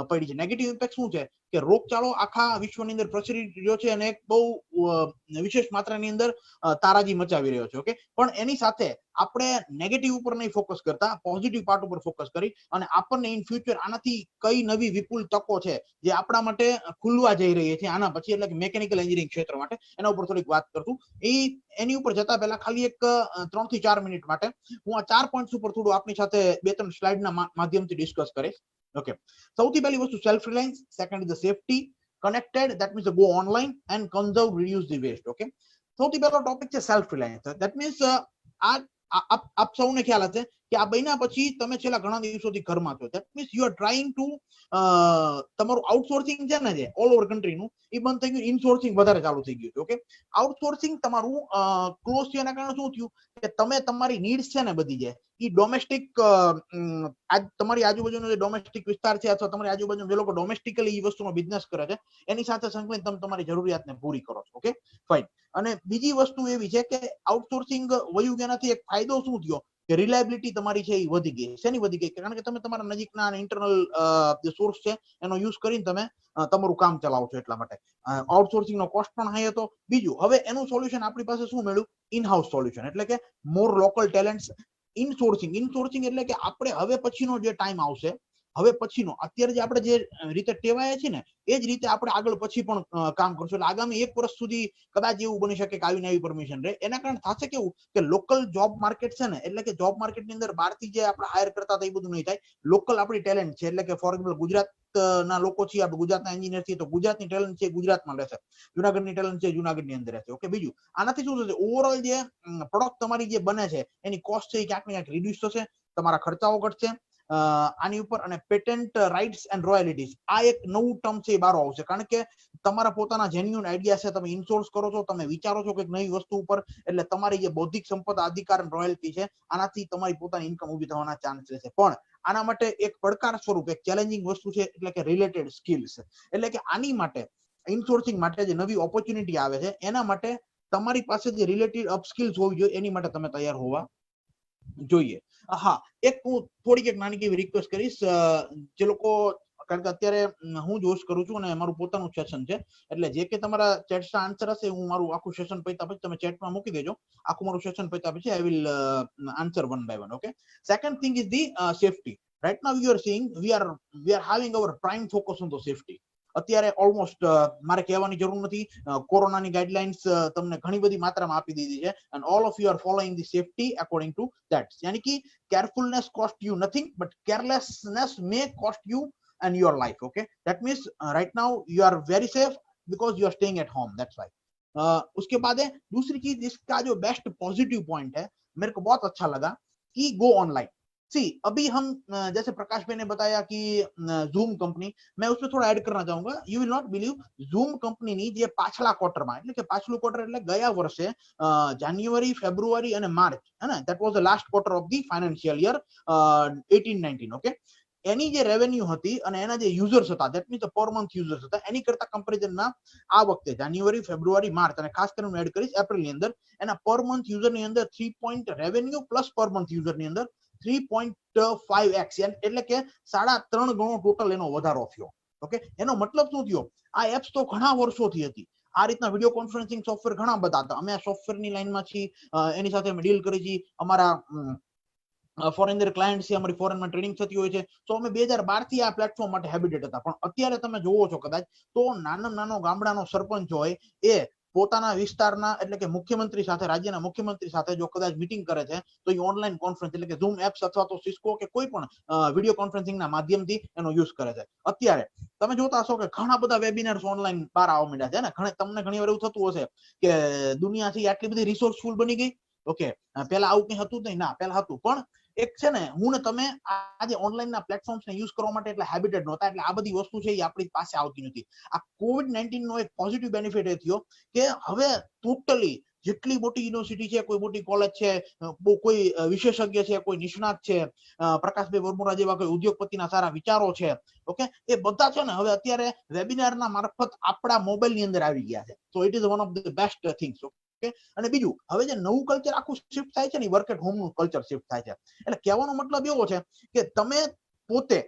[SPEAKER 2] પડી છે. નેગેટિવ ઇમ્પેક્ટ શું છે કે રોગચાળો આખા વિશ્વની અંદર પ્રસરી રહ્યો છે અને એક બહુ વિશેષ માત્રાની અંદર તારાજી મચાવી રહ્યો છે. ઓકે, પણ એની સાથે આપણે નેગેટિવ ઉપર નહીં ફોકસ કરતા, પોઝિટિવ પાર્ટ ઉપર ફોકસ કરી અને આપણને ઇન ફ્યુચર આનાથી કઈ નવી વિપુલ તકો છે જે આપણા માટે ખુલવા જઈ રહી છે આના પછી, એટલે કે મેકેનિકલ એન્જિનિયરિંગ ક્ષેત્ર માટે, એના ઉપર થોડીક વાત કરતું. એની ઉપર જતા પહેલા ખાલી એક 3 થી 4 મિનિટ માટે હું આ 4 પોઈન્ટ્સ ઉપર થોડું આપની સાથે 2-3 સ્લાઇડના માધ્યમથી ડિસ્કસ કરીશ. ઓકે, સૌથી પહેલી વસ્તુ self reliance, second is the safety, connected, that means go online and conserve, reduce the waste. Okay, સૌથી પહેલો ટોપિક છે સેલ્ફ રિલાયન્સ. ધેટ મીન્સ આપ સૌને ખ્યાલ હશે કે આ બન્યા પછી તમે છેલ્લા ઘણા દિવસોથી ઘરમાં છો. That means you are trying to તમારું આઉટસોર્સિંગ છે ને જે ઓલ ઓવર કન્ટ્રીનું એ બંધ થઈ ગયું, ઇનસોર્સિંગ વધારે ચાલુ થઈ ગયું છે. ઓકે, આઉટસોર્સિંગ તમારું ક્લોઝ થયાના કારણે શું થયું કે તમે તમારી નીડ્સ છે ને બધી જે એ ડોમેસ્ટિક, તમારી આજુબાજુનો જે ડોમેસ્ટિક વિસ્તાર છે અથવા તમારી આજુબાજુ જે લોકો ડોમેસ્ટિકલી એ વસ્તુનો બિઝનેસ કરે છે એની સાથે સંકલિત તમે તમારી જરૂરિયાતને પૂરી કરો છો. Okay, fine. અને બીજી વસ્તુ એવી છે કે આઉટસોર્સિંગ વયું ગયાનાથી એક ફાયદો શું થયો કે રિલાયબિલિટી તમારી છે એ વધી ગઈ. શેની વધી ગઈ? કારણ કે તમે તમારા નજીકના ઇન્ટરનલ જે સોર્સ છે એનો યુઝ કરીને તમે તમારું કામ ચલાવો છો. એટલા માટે આઉટસોર્સિંગ નો કોસ્ટ પણ હાઈ હતો. બીજું, હવે એનું સોલ્યુશન આપણી પાસે શું મળ્યું? ઇન હાઉસ સોલ્યુશન, એટલે કે મોર લોકલ ટેલેન્ટ્સ. ઇનસોર્સિંગ એટલે કે આપણે હવે પછીનો જે ટાઈમ આવશે, હવે પછીનો, અત્યારે જે આપણે જે રીતે ટેવાયા છે ને એ જ રીતે આપણે આગળ પછી પણ કામ કરશું. એટલે આગામી 1 વર્ષ સુધી કદાચ એવું બની શકે કે આવીને આવી પરમિશન રહે. એના કારણે થશે કેવું કે લોકલ જોબ માર્કેટ છે ને, એટલે કે જોબ માર્કેટની અંદર બહારથી જે આપણે હાયર કરતા હતા એ બધું નહીં થાય. લોકલ આપણી ટેલેન્ટ છે, એટલે કે ફોર એક્ઝામ્પલ ગુજરાત ના લોકો છીએ, આપણે ગુજરાતના એન્જિનિયર છીએ, તો ગુજરાતની ટેલેન્ટ છે ગુજરાતમાં રહેશે, જુનાગઢની ટેલેન્ટ છે જુનાગઢની અંદર રહેશે. ઓકે, બીજું આનાથી શું થશે? ઓવરઓલ જે પ્રોડક્ટ તમારી જે બને છે એની કોસ્ટ છે એ ક્યાંક ને ક્યાંક રિડ્યુસ થશે, તમારા ખર્ચાઓ ઘટશે આની ઉપર. અને પેટન્ટ રાઇટ્સ એન્ડ રોયલ્ટીઝ, આ એક નવું ટર્મ છે એ બહાર આવશે. કારણ કે તમારા પોતાના જેન્યુઅન આઈડિયા છે, તમે ઇન્સોર્સ કરો છો, તમે વિચારો છો કંઈક નવી વસ્તુ ઉપર, એટલે તમારી જે બૌદ્ધિક સંપદા અધિકાર અને રોયલ્ટી છે આનાથી તમારી પોતાની ઇન્કમ ઊભી થવાના ચાન્સ રહેશે. પણ આના માટે એક પડકાર સ્વરૂપ એક ચેલેન્જિંગ વસ્તુ છે, એટલે કે રિલેટેડ સ્કિલ્સ. એટલે કે આની માટે ઇનસોર્સિંગ માટે જે નવી ઓપોર્ચ્યુનિટી આવે છે એના માટે તમારી પાસે જે રિલેટેડ અપસ્કિલ્સ હોવી જોઈએ, એની માટે તમે તૈયાર હોવા જોઈએ. હા, એક હું થોડીક એક નાની એવી રિક્વેસ્ટ કરીશ, જે લોકો, કારણ કે અત્યારે હું જોશ કરું છું અને મારું પોતાનું સેશન છે, એટલે જે કે તમારા ચેટ્સના આન્સર હશે હું મારું આખું સેશન પત્યા પછી તમે ચેટમાં મૂકી દેજો. આખું મારું સેશન પત્યા પછી I will answer one by one. Okay, second thing is the safety. Right now you are seeing we are having our prime focus on the safety. અત્યારે ઓલમોસ્ટ મારે કહેવાની જરૂર નથી, કોરોનાની ગાઈડલાઇન્સ તમને ઘણી બધી માત્રામાં આપી દીધી છે, and all of you are following the safety according to that. यानी कि carefulness cost you nothing but carelessness may cost you and your life. Okay, that means right now you are very safe because you are staying at home, that's why. उसके बाद है दूसरी चीज, इसका जो best positive point है, मेरे को बहुत अच्छा लगा कि गो ऑनलाइन. सी अभी हम जैसे प्रकाश भाई ने बताया कि ઝૂમ કંપની, मैं उसमें थोड़ा ऐड करना चाहूंगा. You will not believe, zoom કંપનીની જે પાછલા ક્વાર્ટરમાં, એટલે કે પાછલું ક્વાર્ટર એટલે ગયા વર્ષે જાન્યુઆરી, ફેબ્રુઆરી અને માર્ચ, હે ને, that was the last quarter of the financial year 18-19. Okay, એની જે રેવન્યુ હતી અને એના જે યુઝર્સ હતા, that means per month users હતા, એની કરતા કમ્પેરિઝનમાં આ વખતે જાન્યુઆરી, ફેબ્રુઆરી, માર્ચ અને ખાસ કરીને એડ કરીશ એપ્રિલની અંદર, એના પર મંથ યુઝરની અંદર 3 point revenue plus per month યુઝરની અંદર 3.5x, એટલે કે 3.5 ગણો ટોટલ એનો વધારો થયો. ઓકે, એનો મતલબ શું થયો? આ એપ્સ તો ઘણા વર્ષોથી હતી, આ રીતના વિડીયો કોન્ફરન્સિંગ સોફ્ટવેર ઘણા બધા હતા. અમે આ સોફ્ટવેરની લાઈનમાં છીએ, એની સાથે અમે ડીલ કરી છીએ. અમારા ફોરેનર ક્લાયન્ટ છે, અમારી ફોરેનમાં ટ્રેનિંગ થતી હોય છે. તો અમે 2012 થી આ પ્લેટફોર્મ માટે હેબિટેડ હતા. પણ અત્યારે તમે જોવો છો કદાચ તો નાનો ગામડાનો સરપંચ હોય એ પોતાના વિસ્તારના, એટલે કે મુખ્યમંત્રી સાથે, રાજ્યના મુખ્યમંત્રી સાથે જો કદાચ મીટિંગ કરે છે તો એ ઓનલાઈન કોન્ફરન્સ, એટલે કે ઝૂમ એપ્સ અથવા તો સિસ્કો કે કોઈ પણ વિડીયો કોન્ફરન્સિંગના માધ્યમથી એનો યુઝ કરે છે. અત્યારે તમે જોતા હશો કે ઘણા બધા વેબિનાર્સ ઓનલાઈન બહાર આવવા માંડ્યા છે ને. તમને ઘણી વાર એવું થતું હશે કે દુનિયા છે આટલી બધી રિસોર્સફુલ બની ગઈ. ઓકે, પેલા આવું કઈ હતું જ નહીં. ના, પેલા હતું, પણ એક છે ને, હું ને તમે આજે ઓનલાઈન ના પ્લેટફોર્મ્સ ને યુઝ કરવા માટે એટલે હેબિટેડ નહોતા, એટલે આ બધી વસ્તુ છે એ આપણી પાસે આવતી નથી. આ COVID-19 નો એક પોઝિટિવ બેનિફિટ એ થયો કે હવે ટોટલી જેટલી મોટી યુનિવર્સિટી છે, કોઈ મોટી કોલેજ છે, કોઈ વિશેષજ્ઞ છે, કોઈ નિષ્ણાત છે, પ્રકાશભાઈ વર્મોરા જેવા કોઈ ઉદ્યોગપતિના સારા વિચારો છે, ઓકે, એ બધા છે ને હવે અત્યારે વેબિનારના મારફત આપણા મોબાઈલ ની અંદર આવી ગયા છે. So it is one of the best things. Okay, અને બીજું, હવે જે નવું કલ્ચર આખું શિફ્ટ થાય છે ને, વર્ક એટ હોમ નું કલ્ચર શિફ્ટ થાય છે. એટલે કહેવાનો મતલબ એવો છે કે તમે પોતે,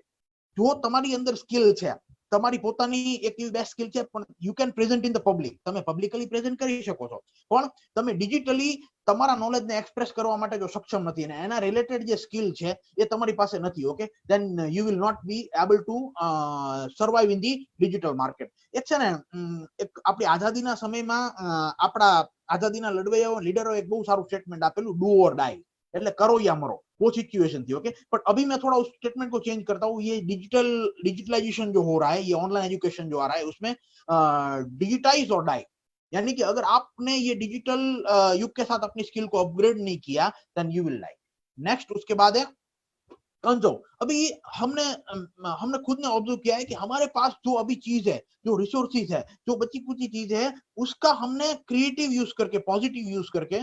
[SPEAKER 2] જો તમારી અંદર સ્કિલ છે, તમારી પોતાની એક એવી બેસ્ટ સ્કિલ છે, પણ you can present in the public, તમે પબ્લિકલી પ્રેઝન્ટ કરી શકો છો, પણ તમે ડિજિટલી તમારા નોલેજને એક્સપ્રેસ કરવા માટે જો સક્ષમ નથી અને એના રિલેટેડ જે સ્કિલ છે એ તમારી પાસે નથી, okay, then you will not be able to survive in the digital market. એક છે ને, એક આપણી આઝાદીના સમયમાં આપણા આઝાદीના લડવૈયાઓ, લીડરો એક બહુ સારું સ્ટેટમેન્ટ આપેલું, डू और डाई, એટલે करो या मरो, वो सिचुएशन थी. ओके, बट अभी मैं थोड़ा उस स्टेटमेंट को चेंज करता हूँ. ये डिजिटलाइजेशन जो हो रहा है, ये ऑनलाइन एजुकेशन जो आ रहा है, उसमें डिजिटाइज और डाई, यानी कि अगर आपने ये डिजिटल युग के साथ अपनी स्किल को अपग्रेड नहीं किया then you will die. Next, उसके बाद है कंजर्व. अभी हमने खुद ने ऑब्जर्व किया है कि हमारे पास जो अभी चीज है, जो रिसोर्सेज है, जो बची कुची चीज है, उसका हमने क्रिएटिव यूज करके, पॉजिटिव यूज करके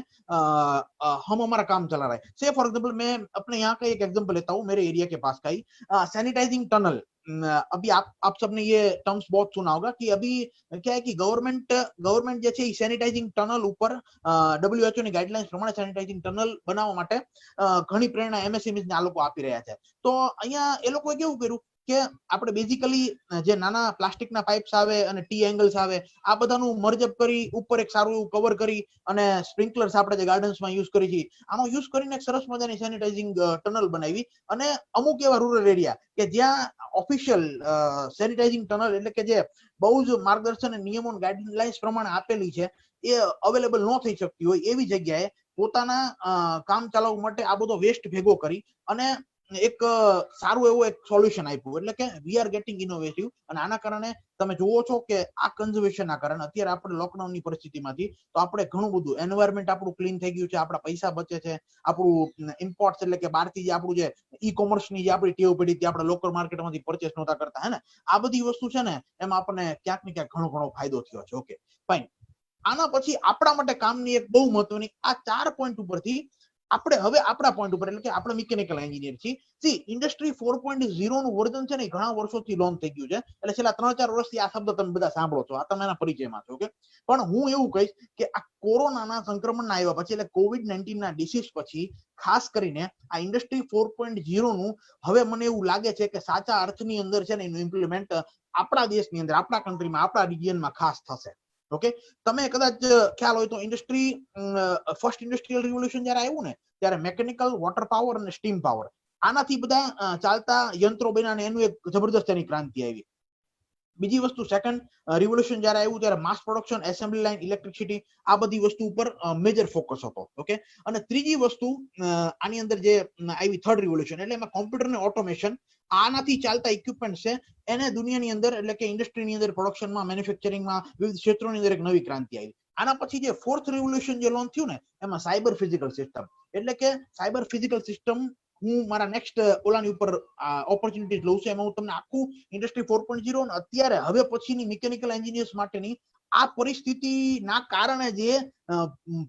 [SPEAKER 2] हम हमारा काम चला रहे हैं। से फॉर एग्जांपल मैं अपने यहाँ का एक एग्जांपल लेता हूँ, मेरे एरिया के पास का ही सैनिटाइजिंग टनल। अभी आप सबने ये टर्म्स बहुत सुना होगा कि अभी क्या है कि ગવર્મેન્ટ જે છે એ સેનિટાઇઝિંગ ટનલ ઉપર WHO ની ગાઈડલાઇન્સ પ્રમાણે સેનિટાઇઝિંગ ટનલ બનાવવા માટે ઘણી પ્રેરણા MSMEs ને આ લોકો આપી રહ્યા છે। તો અહીંયા એ લોકોએ કેવું કર્યું કે આપણે બેઝિકલી જે નાના પ્લાસ્ટિકના પાઇપ્સ આવે અને ટી એંગલ્સ આવે, આ બધાનું મર્જઅપ કરી ઉપર એક સારું એવું કવર કરી અને સ્પ્રિંકલર્સ આપણે જે ગાર્ડન્સમાં યુઝ કરી છે આનો યુઝ કરીને એક સરસ મજાની સેનિટાઇઝિંગ ટનલ બનાવી। અને અમુક એવા રૂરલ એરિયા કે જ્યાં ઓફિશિયલ સેનિટાઇઝિંગ ટનલ એટલે કે જે બહુ જ માર્ગદર્શન અને નિયમો ગાઈડલાઇન્સ પ્રમાણે આપેલી છે એ અવેલેબલ ન થઈ શકતી હોય એવી જગ્યાએ પોતાના કામ ચલાવવા માટે આ બધો વેસ્ટ ભેગો કરી અને એક સારું એવું એક સોલ્યુશન આપ્યું। એટલે કે વી આર ગેટિંગ ઇનોવેટિવ। અને આના કારણે તમે જુઓ છો કે આ કન્ઝર્વેશનના કારણે અત્યારે આપણે લોકડાઉનની પરિસ્થિતિમાંથી તો આપણે ઘણું બધું એન્વાયરમેન્ટ આપણું ક્લીન થઈ ગયું છે, આપણા પૈસા બચે છે, આપણું ઇમ્પોર્ટ્સ એટલે કે બહારથી જે આપણું જે ઈ કોમર્સની જે આપણી ટેવ પડી હતી, આપણે લોકલ માર્કેટમાંથી પરચેસ નહોતા કરતા, હે ને, આ બધી વસ્તુ છે ને એમાં આપણને ક્યાંક ને ક્યાંક ઘણો ફાયદો થયો છે। Okay fine. આના પછી આપણા માટે કામની એક બહુ મહત્વની આ 4 પોઈન્ટ ઉપરથી આપણે હવે આપણા પોઈન્ટ ઉપર એટલે કે આપણે મિકેનિકલ એન્જિનિયર છીએ। સી ઇન્ડસ્ટ્રી 4.0 નું વર્ઝન છે ને ઘણા વર્ષોથી લોન્ચ થઈ ગયું છે, એટલે છેલ્લા 3-4 વર્ષથી આ શબ્દ તમે બધા સાંભળો છો, આ તમે એના પરિચયમાં છો। ઓકે, પણ હું એવું કહીશ કે આ કોરોનાના સંક્રમણના આવ્યા પછી એટલે COVID-19 ના ડિસીઝ પછી ખાસ કરીને આ ઇન્ડસ્ટ્રી 4.0 નું હવે મને એવું લાગે છે કે સાચા અર્થની અંદર છે ને એનું ઇમ્પ્લિમેન્ટ આપણા દેશની અંદર, આપણા કન્ટ્રીમાં, આપણા રિજિયનમાં ખાસ થશે। ઓકે, તમે કદાચ ખ્યાલ હોય તો ઇન્ડસ્ટ્રી ફર્સ્ટ ઇન્ડસ્ટ્રીયલ રિવોલ્યુશન જ્યારે આવ્યું ને ત્યારે મેકેનિકલ, વોટર પાવર અને સ્ટીમ પાવર આનાથી બધા ચાલતા યંત્રો બન્યા અને એનું એક જબરદસ્ત એની ક્રાંતિ આવી। બીજી વસ્તુ સેકન્ડ રિવોલ્યુશન જ્યારે આવ્યું ત્યારે માસ પ્રોડક્શન, એસેમ્બલી લાઇન, ઇલેક્ટ્રિસિટી આ બધી વસ્તુ ઉપર મેજર ફોકસ હતો। ઓકે, અને ત્રીજી વસ્તુ આની અંદર જે આવી થર્ડ રિવોલ્યુશન એટલે એમાં કોમ્પ્યુટર ને ઓટોમેશન, આનાથી ચાલતા ઇક્વિપમેન્ટ છે એને દુનિયાની અંદર એટલે કે ઇન્ડસ્ટ્રીની અંદર, પ્રોડક્શનમાં, મેન્યુફેક્ચરિંગમાં વિવિધ ક્ષેત્રોની અંદર એક નવી ક્રાંતિ આવી। આના પછી જે ફોર્થ રિવોલ્યુશન જે લોન્ચ થયું ને એમાં સાયબર ફિઝિકલ સિસ્ટમ એટલે કે સાયબર ફિઝિકલ સિસ્ટમ હું મારા નેક્સ્ટ ઓલાની ઉપર ઓપોર્ચ્યુનિટી લઉં છું, એમાં હું તમને આખું ઇન્ડસ્ટ્રી 4.0 અને અત્યારે હવે પછીની મિકેનિકલ એન્જિનિયર્સ માટેની આ પરિસ્થિતિના કારણે જે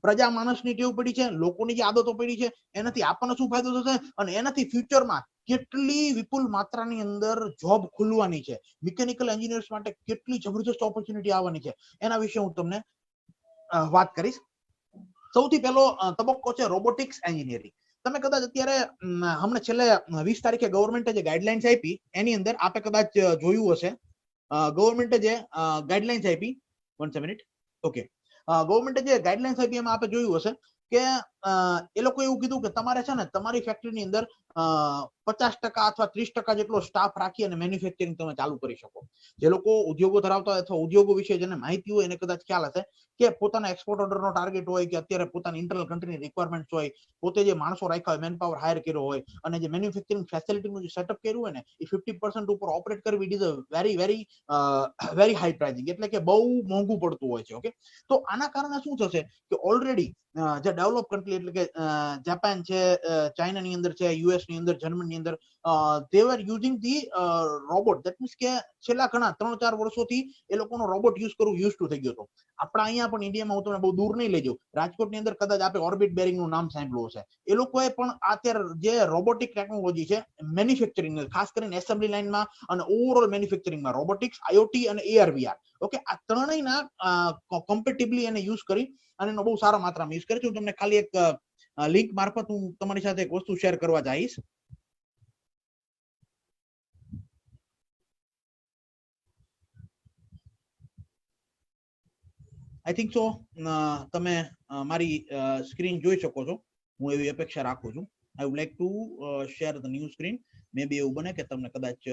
[SPEAKER 2] પ્રજા માણસની ટેવ પડી છે, લોકોની જે આદતો પડી છે, એનાથી આપણને શું ફાયદો થશે અને એનાથી ફ્યુચરમાં કેટલી વિપુલ માત્રાની અંદર જોબ ખુલવાની છે, મિકેનિકલ એન્જિનિયર્સ માટે કેટલી જબરદસ્ત ઓપોર્ચ્યુનિટી આવવાની છે, એના વિશે હું તમને વાત કરીશ। સૌથી પહેલો તબક્કો છે રોબોટિક્સ એન્જિનિયરિંગ। તમે કદાચ અત્યારે હમણાં છેલ્લે 20 તારીખે ગવર્મેન્ટે જે ગાઈડલાઇન્સ આપી એની અંદર આપે કદાચ જોયું હશે, ગવર્મેન્ટે જે ગાઈડલાઇન્સ આપી, 1 મિનિટ, ઓકે, ગવર્મેન્ટે જે ગાઈડલાઇન્સ આપી એમાં આપે જોયું હશે કે એ લોકો એવું કીધું કે તમારે છે ને તમારી ફેક્ટરીની અંદર 50% અથવા 30% જેટલો સ્ટાફ રાખી અને મેન્યુફેક્ચરિંગ તમે ચાલુ કરી શકો। જે લોકો ઉદ્યોગો ધરાવતા હોય અથવા ઉદ્યોગો વિશે જેને માહિતી હોય એને કદાચ ખ્યાલ હશે કે પોતાના એક્સપોર્ટ ઓર્ડરનો ટાર્ગેટ હોય કે અત્યારે પોતાની ઇન્ટરનલ કન્ટ્રીની રિક્વાયરમેન્ટ્સ હોય, પોતે જે માણસો રાખ્યા હોય, મેન પાવર હાયર કર્યો હોય અને જે મેન્યુફેક્ચરિંગ ફેસિલિટીનું જે સેટઅપ કર્યું હોય ને એ 50% ઉપર ઓપરેટ કરવી it is a very high pricing એટલે કે બહુ મોંઘું પડતું હોય છે। ઓકે, તો આના કારણે શું થશે કે ઓલરેડી જે ડેવલપ કન્ટ્રી એટલે કે જાપાન છે, ચાઇનાની અંદર છે, યુએસ ની અંદર, જર્મનીની અંદર they were using the robot, that means કે છેલ્લા ઘણા 3-4 વર્ષોથી એ લોકોનો રોબોટ યુઝ કરવું યુઝ ટુ થઈ ગયો હતો। આપણા અહીંયા પણ ઇન્ડિયામાં હું તમને બહુ દૂર નહીં લઈ જાઉં, રાજકોટની અંદર કદાચ આપણે ઓર્બિટ બેરિંગ નું નામ સાંભળ્યું હશે, એ લોકોએ પણ અત્યારે જે રોબોટિક ટેકનોલોજી છે મેન્યુફેક્ચરિંગ ખાસ કરીને એસેમ્બલી લાઇનમાં અને ઓવરઓલ મેન્યુફેક્ચરિંગમાં રોબોટિક્સ, આઈઓટી અને AR/VR, ઓકે, આ ત્રણેયના કમ્પેટિબલી એને યુઝ કરી અને એનો બહુ સારા માત્રામાં યુઝ કરે છે। હું તમને ખાલી એક લિંક મારફત હું તમારી સાથે એક વસ્તુ શેર કરવા જઈશ। આઈ થિંક સો તમે મારી સ્ક્રીન જોઈ શકો છો, હું એવી અપેક્ષા રાખું છું। I would like to share the new screen, maybe એવું બને કે તમને કદાચ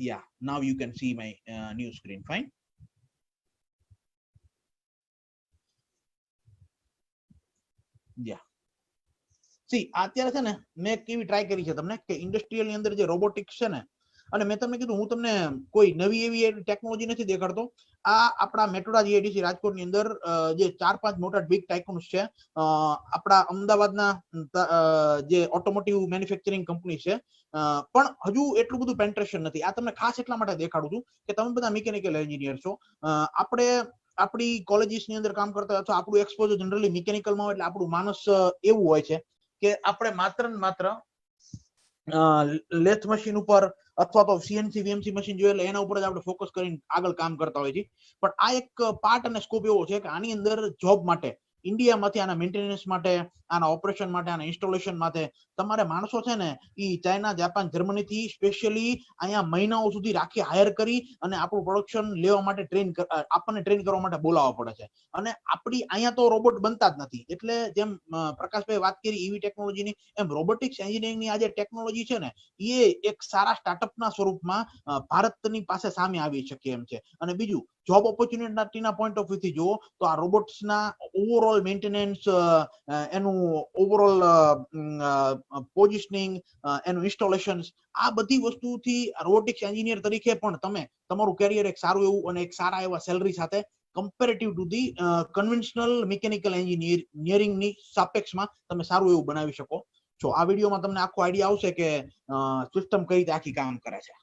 [SPEAKER 2] yeah now you can see my new screen, fine. Yeah see અત્યારે છે ને મેં કેવી ટ્રાય કરી છે તમને કે ઇન્ડસ્ટ્રીયલ ની અંદર જે રોબોટિક્સ છે ને અને મેં તમને કીધું હું તમને કોઈ નવી એવી ટેકનોલોજી નથી દેખાડતો. આ આપણા મેટોડા જીઆઈડીસી રાજકોટની અંદર જે 4-5 મોટા બિગ ટાઇકૂન્સ છે, આપણા અમદાવાદના જે ઓટોમોટિવ મેન્યુફેક્ચરિંગ કંપની છે, પણ હજુ એટલું બધું પેન્ટ્રેશન નથી. આ તમને ખાસ એટલા માટે દેખાડું છું કે તમે બધા મિકેનિકલ એન્જિનિયર છો. આપણે આપણી કોલેજીસ ની અંદર કામ કરતા અથવા આપણું એક્સપોઝર જનરલી મિકેનિકલમાં હોય એટલે આપણું માનસ એવું હોય છે કે આપણે માત્ર ને માત્ર લેથ મશીન ઉપર અથવા તો સીએનસી વીએમસી મશીન જોઈએ એટલે એના ઉપર જ આપણે ફોકસ કરીને આગળ કામ કરતા હોય છે. પણ આ એક પાર્ટ અને સ્કોપ એવો છે કે આની અંદર જોબ માટે ઇન્ડિયામાંથી આના મેન્ટેનન્સ માટે, આના ઓપરેશન માટે, આના ઇન્સ્ટોલેશન માટે તમારે માણસો છે ને એ ચાઇના, જાપાન, જર્મની થી સ્પેશિયલી અહીંયા મહિનાઓ સુધી રાખી હાયર કરી અને આપણું પ્રોડક્શન લેવા માટે આપણને ટ્રેન કરવા માટે બોલાવવા પડે છે. અને આપણી અહીંયા તો રોબોટ બનતા જ નથી. એટલે જેમ પ્રકાશભાઈ વાત કરી ઈવી ટેકનોલોજીની, એમ રોબોટિક્સ એન્જિનિયરિંગની આ જે ટેકનોલોજી છે ને એ એક સારા સ્ટાર્ટઅપના સ્વરૂપમાં ભારતની પાસે સામે આવી શકે એમ છે. અને બીજું જોબ ઓપોર્ચ્યુનિટીના પોઈન્ટ ઓફ વ્યૂથી જુઓ તો આ રોબોટ્સના ઓવરઓલ મેન્ટેનન્સ, એનું ઓવરઓલ પોઝિશનિંગ, એનું ઇન્સ્ટોલેશન, આ બધી વસ્તુથી રોબોટિક્સ એન્જિનિયર તરીકે પણ તમે તમારું કેરિયર એક સારું એવું અને એક સારા એવા સેલરી સાથે comparative to the conventional mechanical એન્જિનિયરિંગની સાપેક્ષમાં તમે સારું એવું બનાવી શકો છો. આ વિડીયોમાં તમને આખો આઈડિયા આવશે કે સિસ્ટમ કઈ રીતે આખી કામ કરે છે.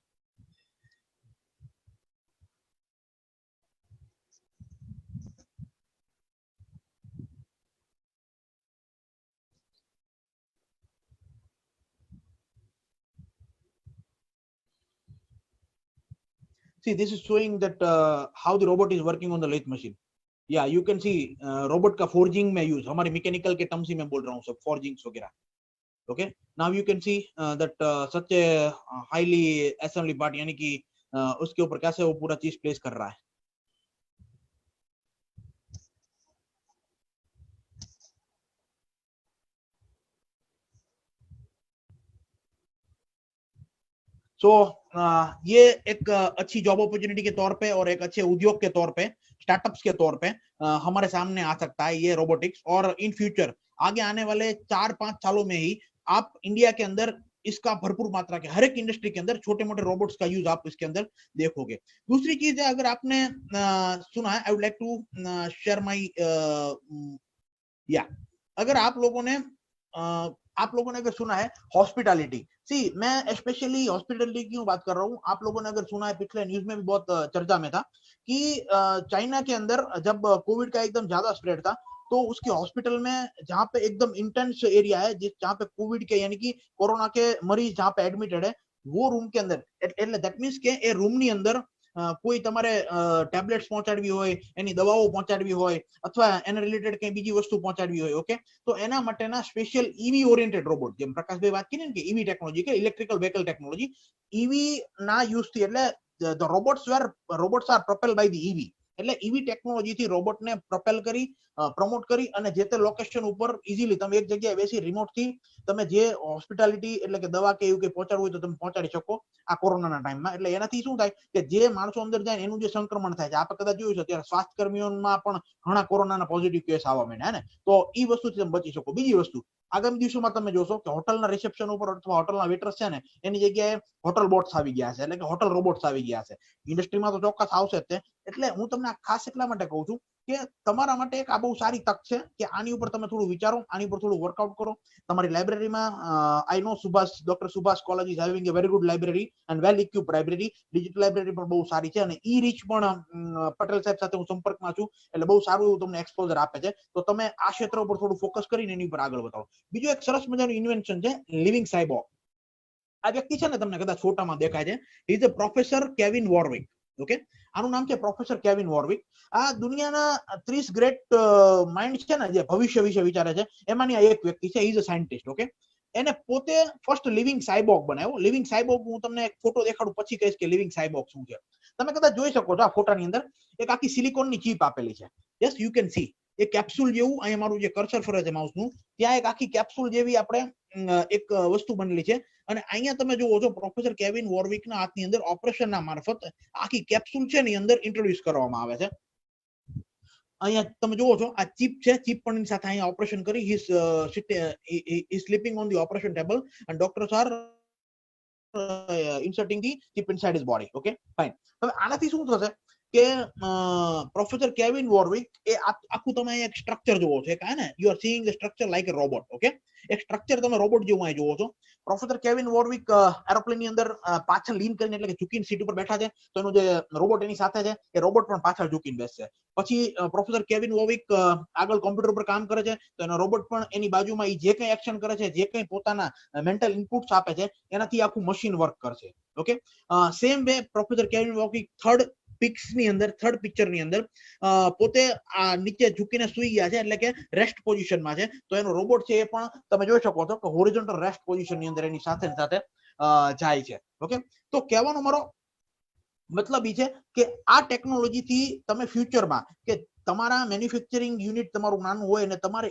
[SPEAKER 2] See, this is showing that how the robot is working on the lathe machine. Yeah, you can see robot का forging में use, हमारे mechanical के terms ही मैं बोल रहा हूँ, सब forgings वगैरह. Okay, now you can see that such a highly assembly part, यानी कि उसके ऊपर कैसे वो पूरा चीज प्लेस कर रहा है. सो ये एक अच्छी जॉब अपॉर्चुनिटी के तौर पे और एक अच्छे उद्योग के तौर पे, स्टार्टअप्स के तौर पे हमारे सामने आ सकता है ये रोबोटिक्स. और इन फ्यूचर आगे आने वाले 4-5 सालों में ही आप इंडिया के अंदर इसका भरपूर मात्रा के हर एक इंडस्ट्री के अंदर छोटे मोटे रोबोट्स का यूज आप इसके अंदर देखोगे. दूसरी चीज है, अगर आपने सुना है, I would like to share my, या अगर आप लोगों ने अगर सुना है हॉस्पिटैलिटी, सी मैं स्पेशली हॉस्पिटैलिटी क्यों बात कर रहा हूँ, आप लोगों ने अगर सुना है, पिछले न्यूज में भी बहुत चर्चा में था कि चाइना के अंदर जब कोविड का एकदम ज्यादा स्प्रेड था तो उसके हॉस्पिटल में जहाँ पे एकदम इंटेंस एरिया है, जहाँ पे कोविड के यानी कि कोरोना के मरीज जहाँ पे एडमिटेड है, वो रूम के अंदर એટલે that means કે એ રૂમ ની અંદર કોઈ તમારે ટેબ્લેટ્સ પહોંચાડવી હોય, એની દવાઓ પહોંચાડવી હોય અથવા એને રિલેટેડ કઈ બીજી વસ્તુ પહોંચાડવી હોય, ઓકે, તો એના માટેના સ્પેશિયલ ઈવી ઓરિએન્ટેડ રોબોટ, જેમ પ્રકાશભાઈ વાત કરી ને કે ઈવી ટેકનોલોજી કે ઇલેક્ટ્રિકલ વેહિકલ ટેકનોલોજી, ઈવી ના યુઝ થી, એટલે the robots are propel by the EV, એટલે ઈવી ટેકનોલોજી થી રોબોટ ને પ્રોપેલ કરી, પ્રમોટ કરી અને જે તે લોકેશન ઉપર ઇઝીલી તમે એક જગ્યાએ બેસી રિમોટ થી તમે જે હોસ્પિટાલિટી એટલે કે દવા કે એવું કઈ પહોંચાડવું હોય તો તમે પહોંચાડી શકો આ કોરોનાના ટાઈમમાં. એટલે એનાથી શું થાય કે જે માણસો અંદર જાય એનું જે સંક્રમણ થાય છે, આપણે કદાચ જોયું છે અત્યારે સ્વાસ્થ્ય કર્મીઓમાં પણ ઘણા કોરોનાના પોઝિટિવ કેસ આવવા માંડ્યા ને, તો એ વસ્તુથી તમે બચી શકો. બીજી વસ્તુ, આગામી દિવસોમાં તમે જોશો કે હોટલના રિસેપ્શન ઉપર અથવા હોટલના વેટર્સ છે ને એની જગ્યાએ હોટલ બોટ્સ આવી ગયા છે, એટલે કે હોટલ રોબોટ્સ આવી ગયા છે. ઇન્ડસ્ટ્રીમાં તો ચોક્કસ આવશે જ તે. એટલે હું તમને ખાસ એટલા માટે કહું છું કે તમારા માટે એક આ બહુ સારી તક છે કે આની ઉપર તમે થોડું વિચારો, આની ઉપર થોડું વર્કઆઉટ કરો. તમારી લાઇબ્રેરીમાં I know doctor Subhash college is having a very good library and well equipped library. Digital library પણ બહુ સારી છે અને ઈ રીચ પણ પટેલ સાહેબ સાથે હું સંપર્કમાં છું, એટલે બહુ સારું એવું તમને એક્સપોઝર આપે છે. તો તમે આ ક્ષેત્ર ઉપર થોડું ફોકસ કરીને એની ઉપર આગળ વધારો. બીજું એક સરસ મજાનું ઇન્વેન્શન છે લિવિંગ સાયબોર્ગ. આ વ્યક્તિ છે ને તમને કદાચ ફોટામાં દેખાય છે, is a professor Kevin Warwick. Okay, આનું નામ છે પ્રોફેસર કેવિન વોર્વિક. આ દુનિયાના 30 ગ્રેટ માઇન્ડ છે ને જે ભવિષ્ય વિશે વિચારે છે એમાંની આ એક વ્યક્તિ છે. Is a scientist. ઓકે, એને પોતે ફર્સ્ટ લિવિંગ સાયબોર્ગ બનાવ્યો. લિવિંગ સાયબોર્ગ હું તમને એક ફોટો દેખાડું પછી કહીશ કે લિવિંગ સાયબોર્ગ શું છે. તમે કદાચ જોઈ શકો છો આ ફોટાની અંદર એક આખી સિલિકોનની ચીપ આપેલી છે. Yes, you can C A capsule જેવું. અહીંયા મારું જે કર્સર ફરે છે માઉસનું, ત્યાં એક આખી કેપ્સ્યુલ જેવી આપણે એક વસ્તુ બનેલી છે. અને અહીંયા તમે જોવો છો પ્રોફેસર કેવિન વોર્વિકના હાથની અંદર ઓપરેશનના મારફત આખી કેપ્સ્યુલ છે ની અંદર ઇન્ટ્રોડ્યુસ કરવામાં આવે છે. અહીંયા તમે જોવો છો આ ચીપ છે, ચીપ પણ સાથે અહીંયા ઓપરેશન કરી, he sleeping on the operation table and doctors are inserting the chip inside his body. Okay, fine. હવે આનાથી શું થશે કે પ્રોફેસર કેવિન વોર્વિક એ આખું તમે એક સ્ટ્રક્ચર જોવો છો એક ને you are seeing the structure like a robot. Okay, એક સ્ટ્રક્ચર તમે રોબોટ જેવું અહીં જોવો છો. પ્રોફેસર કેવિન વોર્વિક એરોપ્લેન ની અંદર પાછળ લીન કરીને એટલે કે ઝૂકીને સીટ ઉપર બેઠા છે, તો એનું જે રોબોટ એની સાથે છે એ રોબોટ પણ પાછળ ઝૂકીને બેસશે. પછી પ્રોફેસર કેવિન વોર્વિક આગળ કોમ્પ્યુટર પર કામ કરે છે, તો એનો રોબોટ પણ એની બાજુમાં જે કંઈ એક્શન કરે છે, જે કંઈ પોતાના મેન્ટલ ઇનપુટ્સ આપે છે એનાથી આખું મશીન વર્ક કરશે. Okay, same way professor Kevin Warwick third picture ની અંદર પોતે આ નીચે ઝૂકીને સુઈ ગયા છે એટલે કે રેસ્ટ પોઝિશનમાં છે, તો એનો રોબોટ છે એ પણ તમે જોઈ શકો છો કે હોરિઝોન્ટલ રેસ્ટ પોઝિશન ની અંદર એની સાથે જાય છે. ઓકે, તો કહેવાનો મારો મતલબ એ છે કે આ ટેકનોલોજી થી તમે ફ્યુચરમાં કે તમારા મેન્યુફેક્ચરિંગ યુનિટ તમારું નાનું હોય અને તમારે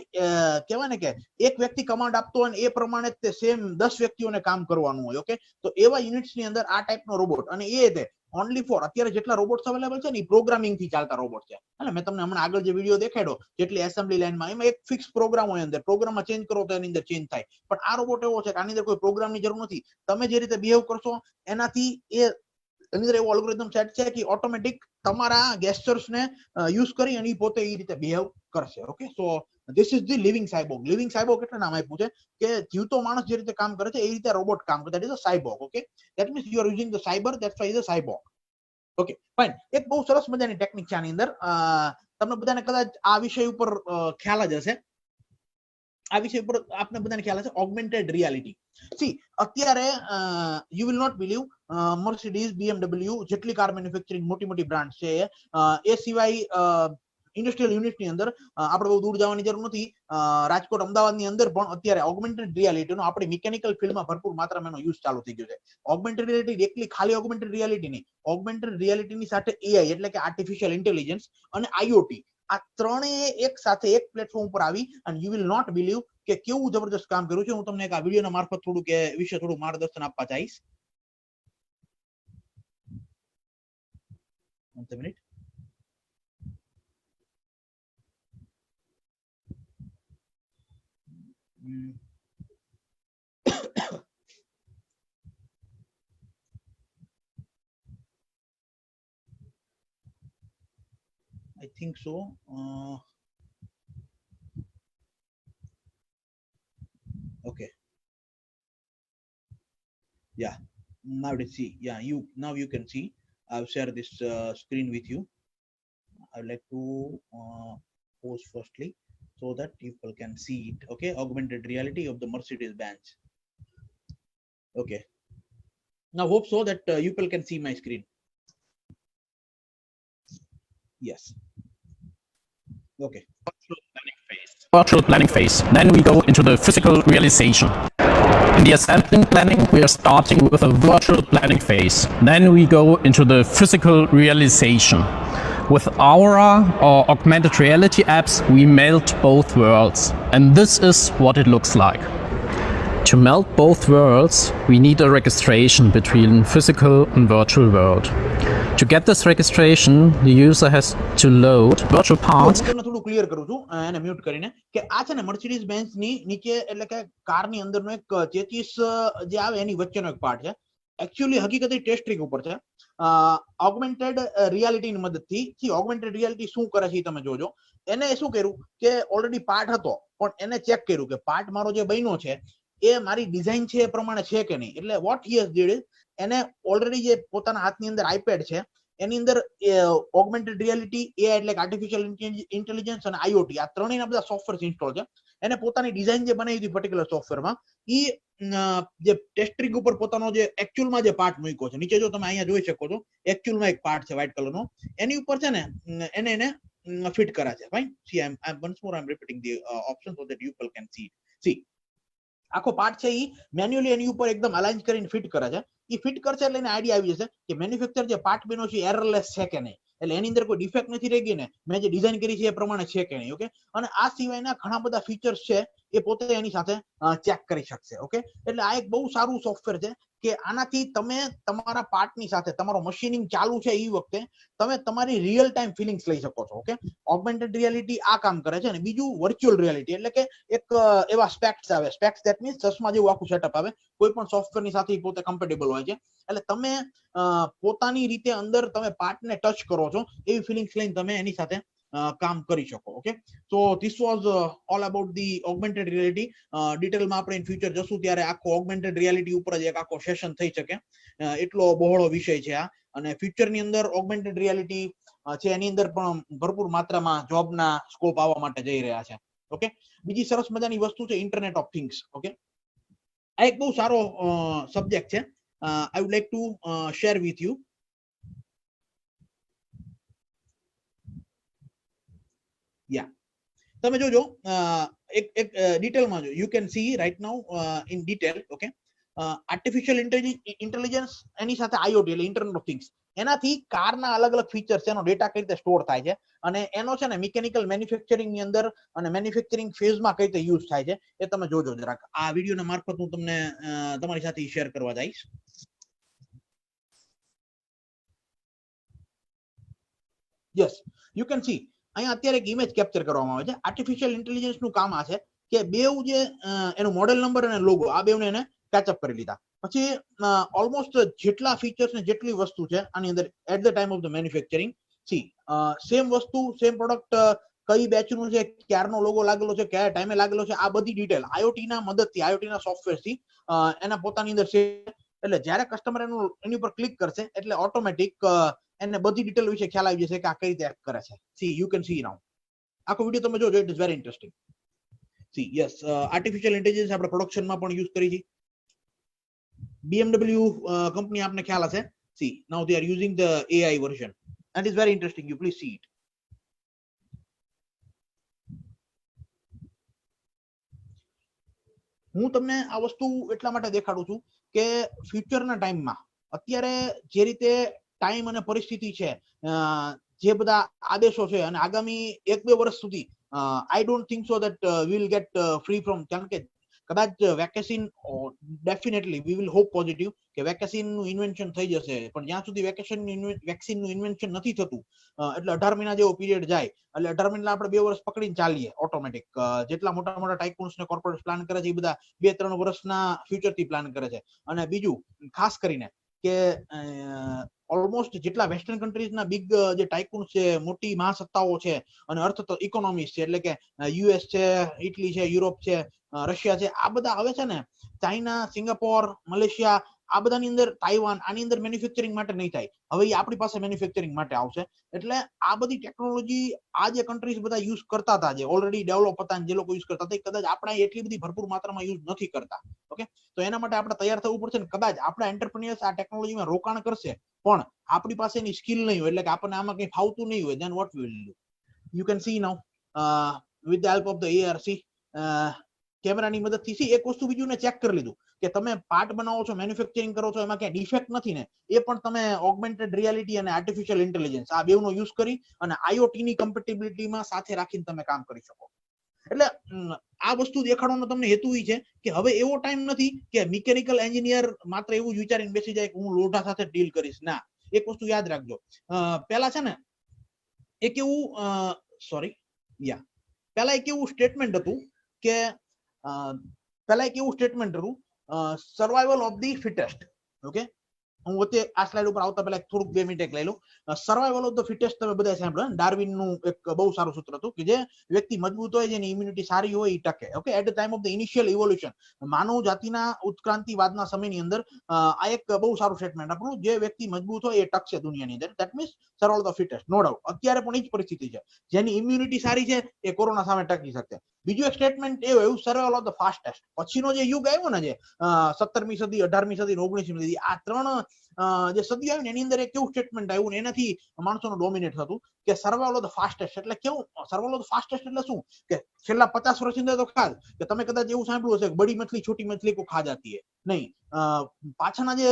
[SPEAKER 2] કહેવાય ને કે એક વ્યક્તિ કમાન્ડ આપતો હોય એ પ્રમાણે તે સેમ 10 વ્યક્તિઓને કામ કરવાનું હોય. ઓકે, તો એવા યુનિટ્સ ની અંદર આ ટાઈપનો રોબોટ, અને એ તે ઓનલી ફોર અત્યારે જેટલા રોબોટ્સ અવેલેબલ છે ને એ પ્રોગ્રામિંગ થી ચાલતા રોબોટ છે. એટલે મેં તમને હમણાં આગળ જે વિડીયો દેખાડ્યો જેટલી એસેમ્બલી લાઈનમાં એમાં એક ફિક્સ પ્રોગ્રામ હોય, અંદર પ્રોગ્રામમાં ચેન્જ કરો તો એની અંદર ચેન્જ થાય. પણ આ રોબોટ એવો છે કે આની અંદર કોઈ પ્રોગ્રામની જરૂર નથી. તમે જે રીતે બિહેવ કરશો એનાથી એની અંદર એવો અલ્ગોરિધમ સેટ છે કે ઓટોમેટિક તમારા ગેસ્ચર્સ ને યુઝ કરી અને પોતે એ રીતે બિહેવ કરશે. Okay, so this is the living cyborg. Living cyborg એટલે નામ આપ્યું છે કે જીવતો માણસ જે રીતે કામ કરે છે એ રીતે રોબોટ કામ કરે. That is a cyborg. Okay, that means you are using the cyber, that's why is a cyborg. Okay, fine. એક બહુ સરસ મજાની ટેકનિક છે આની અંદર. તમને બધાને કદાચ આ વિષય ઉપર ખ્યાલ જ હશે. આ વિષય ઉપર આપને બધાને ખ્યાલ હશે, ઓગમેન્ટેડ રિયાલિટી. સી અત્યારે you will not believe Mercedes, BMW જેટલી કાર મેન્યુફેક્ચરિંગ મોટી બ્રાન્ડ છે એ સિવાય ઇન્ડસ્ટ્રીયલ યુનિટ ની અંદર આપણે બહુ દૂર જવાની જરૂર નથી. રાજકોટ, અમદાવાદની અંદર પણ અત્યારે ઓગમેન્ટેડ રિયાલિટીનો આપણી મિકેનિકલ ફિલ્ડમાં ભરપૂર માત્રામાં એનો યુઝ ચાલુ થઈ ગયો છે. ઓગમેન્ટેડ રિયાલિટી એકલી ખાલી ઓગમેન્ટેડ રિયાલિટી નહીં, ઓગમેન્ટેડ રિયાલિટીની સાથે AI એટલે કે આર્ટિફિશિયલ ઇન્ટેલિજન્સ અને IoT આ ત્રણેય એક સાથે એક પ્લેટફોર્મ ઉપર આવી અને યુ વિલ નોટ બિલીવ કે કેવું જબરદસ્ત કામ કર્યું છે. હું તમને એક આ વિડીયોના મારફત થોડું કે વિશે થોડું માર્ગદર્શન આપવા ચાહીશ. One minute. I think so. Okay. Yeah. Now let's see. Yeah, now you can see. I've shared this screen with you. I'd like to pause firstly so that people can see it. Okay, augmented reality of the Mercedes-Benz. Okay. Now hope so that you people can see my screen. Yes. Okay.
[SPEAKER 4] Virtual planning phase. Then we go into the physical realization. In the assembly planning, we are starting with a virtual planning phase. Then we go into the physical realization. With Aura or augmented reality apps, we melt both worlds. And this is what it looks like. To melt both worlds, we need a registration between physical and virtual world. To get this registration, the user has to load virtual parts.
[SPEAKER 2] હું તમને થોડું clear કરું છું એને mute કરીને કે આ છે ને મર્સિડીઝ બેન્ઝ ની નીચે એટલે કે કારની અંદરનો એક ચેચીસ જે આવે એની વચ્ચેનો એક પાર્ટ છે. એકચ્યુઅલી હકીકતે ટેસ્ટ ટ્રીક ઉપર છે. ઓગમેન્ટેડ રિયાલિટીની મદદથી ઓગમેન્ટેડ રિયાલિટી શું કરે છે તમે જોજો. એને શું કર્યું કે ઓલરેડી પાર્ટ હતો પણ એને ચેક કર્યું કે પાર્ટ મારો જે બન્યો છે એ મારી ડિઝાઇન છે એ પ્રમાણે છે કે નહીં. એટલે વોટ હી હેઝ ડીડ એને ઓલરેડી જે પોતાના હાથની અંદર આઈપેડ છે એની અંદર ઓગમેન્ટેડ રિયાલિટી, AI એટલે આર્ટિફિશિયલ ઇન્ટેલિજન્સ અને IoT આ ત્રણેયના બધા સોફ્ટવેર ઇન્સ્ટોલ છે. એને પોતાની ડિઝાઇન જે બનાવી હતી પર્ટિક્યુલર સોફ્ટવેરમાં એ જે ટેસ્ટ ટ્રીક ઉપર પોતાનો જે એકચ્યુઅલમાં જે પાર્ટ મૂક્યો છે, નીચે જો તમે અહીંયા જોઈ શકો છો એકચ્યુઅલમાં એક પાર્ટ છે વ્હાઇટ કલરનો, એની ઉપર છે ને એને ફિટ કરા છે. Fine. See I once more I am repeating the option so that you people can see. See આખો પાર્ટ છે એ મેન્યુઅલી એની ઉપર એકદમ અલાઇન કરીને ફિટ કરે છે. એ ફિટ કરશે એટલે એને આઈડિયા આવી જશે કે મેન્યુફેક્ચર જે પાર્ટ બન્યો છે એરરલેસ છે કે નહીં, એટલે એની અંદર કોઈ ડિફેક્ટ નથી રહી ગઈ ને, મેં જે ડિઝાઇન કરી છે એ પ્રમાણે છે કે નહીં. ઓકે, અને આ સિવાયના ઘણા બધા ફીચર્સ છે એ પોતે એની સાથે ચેક કરી શકશે. ઓકે, એટલે આ એક બહુ સારું સોફ્ટવેર છે કે આનાથી તમે તમારા પાર્ટની સાથે તમારો મશીનિંગ ચાલુ છે એ વખતે તમે તમારી રિયલ ટાઈમ ફિલિંગ્સ લઈ શકો છો. ઓકે, ઓગમેન્ટેડ રિયાલિટી આ કામ કરે છે. અને બીજું વર્ચ્યુઅલ રિયાલિટી એટલે કે એક એવા સ્પેક્સ આવે. સ્પેક્સ ધેટ મીન્સ ચશ્મા જેવું આખું સેટઅપ આવે, કોઈ પણ સોફ્ટવેરની સાથે પોતે કમ્પેટેબલ હોય છે. એટલે તમે પોતાની રીતે અંદર તમે પાર્ટને ટચ કરો છો એવી ફિલિંગ્સ લઈને તમે એની સાથે કામ કરી શકો. Okay, so this was all about the augmented reality. ડિટેલમાં આપણે ઇન ફ્યુચર જશું ત્યારે આખો ઓગમેન્ટેડ રિયાલિટી ઉપર જ એક આખો સેશન થઈ શકે એટલો બહોળો વિષય છે આ. અને ફ્યુચરની અંદર ઓગમેન્ટેડ રિયાલિટી છે એની અંદર પણ ભરપૂર માત્રામાં જોબના સ્કોપ આવવા માટે જઈ રહ્યા છે. ઓકે, બીજી સરસ મજાની વસ્તુ છે ઇન્ટરનેટ ઓફ થિંગ્સ. ઓકે, આ એક બહુ સારો સબ્જેક્ટ છે. I would like to share with you. Yeah, તમે જોજો એક ડિટેલમાં જો you can see right now in detail. Okay, artificial intelligence એની સાથે આઈઓટી એટલે ઇન્ટરનેટ ઓફ થિંગ્સ, એનાથી કારના અલગ અલગ ફીચર્સ એનો ડેટા કઈ રીતે સ્ટોર થાય છે અને એનો છે ને મિકેનિકલ મેન્યુફેક્ચરિંગ ની અંદર અને મેન્યુફેક્ચરિંગ ફેઝમાં કઈ રીતે યુઝ થાય છે એ તમે જોજો જરાક. આ વિડીયોના મારફત હું તમને તમારી સાથે શેર કરવા જઈશ. યસ, યુ કેન સી અહીંયા અત્યારે એક ઇમેજ કેપ્ચર કરવામાં આવે છે. આર્ટિફિશિયલ ઇન્ટેલિજન્સ નું કામ આ છે કે બેઉ જે એનું મોડેલ નંબર અને લોગો આ બેઉને એને કેચઅપ કરી લીધા પછી ઓલમોસ્ટ જેટલા ફીચર્સ ને જેટલી વસ્તુ છે આની અંદર at the time of the manufacturing, see same વસ્તુ સેમ પ્રોડક્ટ કઈ બેચ નું છે, ક્યારનો લોગો લાગેલો છે, કયા ટાઈમે લાગેલો છે, આ બધી ડિટેલ આઈઓટી ના મદદથી આઈઓટી ના સોફ્ટવેર થી એના પોતાની અંદર છે. એટલે જ્યારે કસ્ટમર એની ઉપર ક્લિક કરશે એટલે ઓટોમેટિક એને બધી ડિટેલ વિશે ખ્યાલ આવી જશે કે આ કઈ રીતે એક્ટ કરે છે. સી યુ કેન સી નાઉ આખો વિડીયો તમે જોજો, it is very interesting. C yes, artificial intelligence આપણે પ્રોડક્શનમાં પણ યુઝ કરી છે. BMW કંપની આપને ખ્યાલ હશે. C now they are using the AI version and is very interesting. You please C it. હું તમને આ વસ્તુ એટલા માટે દેખાડું છું કે ફ્યુચરના ટાઈમમાં અત્યારે જે રીતે ટાઈમ અને પરિસ્થિતિ છે, જે બધા આદેશો છે અને આગામી 1-2 વર્ષ સુધી I don't think so that we will get free from, કારણ કે કદાચ vacation definitely we will hope positive કે વેકેશન નું ઇન્વેન્શન થઈ જશે, પણ જ્યાં સુધી વેક્સિન નું ઇન્વેન્શન નથી થતું એટલે 18 મહિના જેવો પીરિયડ જાય એટલે 18 મહિના આપણે 2 વર્ષ પકડીને ચાલીએ ઓટોમેટિક. જેટલા મોટા મોટા ટાઇકૂન્સ ને કોર્પોરેટ પ્લાન કરે છે એ બધા 2-3 વર્ષના ફ્યુચર થી પ્લાન કરે છે. અને બીજું ખાસ કરીને કે ઓલમોસ્ટ જેટલા વેસ્ટર્ન કન્ટ્રીઝના બિગ જે ટાઇકૂન્સ છે, મોટી મહાસત્તાઓ છે અને અર્થ ઇકોનોમીઝ છે, એટલે કે યુએસ છે, ઇટલી છે, યુરોપ છે, રશિયા છે, આ બધા આવે છે ને, ચાઇના, સિંગાપોર, મલેશિયા, આ બધાની અંદર તાઇવાન, આની અંદર મેન્યુફેક્ચરિંગ માટે નહીં થાય, હવે એ આપણી પાસે મેન્યુફેક્ચરિંગ માટે આવશે. એટલે આ બધી ટેકનોલોજી આ જે કન્ટ્રીઝ બધા યુઝ કરતા હતા, જે ઓલરેડી ડેવલપ હતા, જે લોકો યુઝ કરતા હતા, કદાચ આપણે એટલી બધી ભરપૂર માત્રામાં યુઝ નથી કરતા. ઓકે, તો એના માટે આપણે તૈયાર થવું પડશે ને કદાચ આપણા એન્ટરપ્રિન્યોર્સ આ ટેકનોલોજીમાં રોકાણ કરશે પણ આપણી પાસે એની સ્કિલ નહીં હોય, એટલે કે આપણને આમાં કંઈ ફાવતું નહીં હોય, then what we will do? You can see now with the help of the ARC કેમેરાની મદદથી સી એક વસ્તુ બીજું ને ચેક કરી લીધું કે તમે પાર્ટ બનાવો છો, મેન્યુફેક્ચરિંગ કરો છો, એમાં ક્યાંય ડિફેક્ટ નથી ને, એ પણ તમે ઓગમેન્ટેડ રિયાલિટી અને આર્ટિફિશિયલ ઇન્ટેલિજન્સ આ બેવનો યુઝ કરી અને આઈઓટી ની કમ્પેટિબિલિટીમાં સાથે રાખીને તમે કામ કરી શકો. એટલે આ વસ્તુ દેખાડવાનો તમને હેતુ એ છે કે હવે એવો ટાઈમ નથી કે મિકેનિકલ એન્જિનિયર માત્ર એવું જ વિચારીને બેસી જાય કે હું લોઢા સાથે ડીલ કરીશ. ના, એક વસ્તુ યાદ રાખજો, પેલા છે ને એક એવું પેલા એક એવું સ્ટેટમેન્ટ હતું કે survival of the fittest. Okay, હું વચ્ચે આ સ્લાઇડ ઉપર આવતા પહેલા થોડુંક 2 મિનિટ લઈ લઉં. સર્વાઈવલ ઓફ ધ ફિટેસ્ટ તમે બધા સાંભળ્યું, ડાર્વિન નું એક બહુ સારું સૂત્ર હતું કે જે વ્યક્તિ મજબૂત હોય, જેની ઇમ્યુનિટી સારી હોય એ ટકે. Okay, at the time of the initial evolution, માનવ જાતિના ઉત્ક્રાંતિવાદના સમયની અંદર આ એક બહુ સારું સ્ટેટમેન્ટ આપણું, જે વ્યક્તિ મજબૂત હોય એ ટકશે દુનિયાની અંદર. That means survival of the fittest, no doubt. અત્યારે પણ એ જ પરિસ્થિતિ છે, જેની ઇમ્યુનિટી સારી છે એ કોરોના સામે ટકી શકશે. બીજું એક સ્ટેટમેન્ટ એવું સર્વાઈવલ ઓફ ધ ફાસ્ટેસ્ટ. પછીનો જે યુગ આવ્યો ને, જે 17મી સદી, 18મી સદી, 19મી સદી, આ 3 જે સદી આવી ને એની અંદર એક કેવું સ્ટેટમેન્ટ આવ્યું ને એનાથી માણસોનું ડોમિનેટ થતું કે સર્વાઈવલ ઓફ ધ ફાસ્ટેસ્ટ. એટલે કેવું સર્વાઈવલ ઓફ ધ ફાસ્ટેસ્ટ એટલે શું કે છેલ્લા 50 વર્ષની અંદર તો ખાસ કે તમે કદાચ એવું સાંભળ્યું હશે કે બડી મછલી છોટી મછલી કો ખા જાતી હે. નહીં, પાછળના જે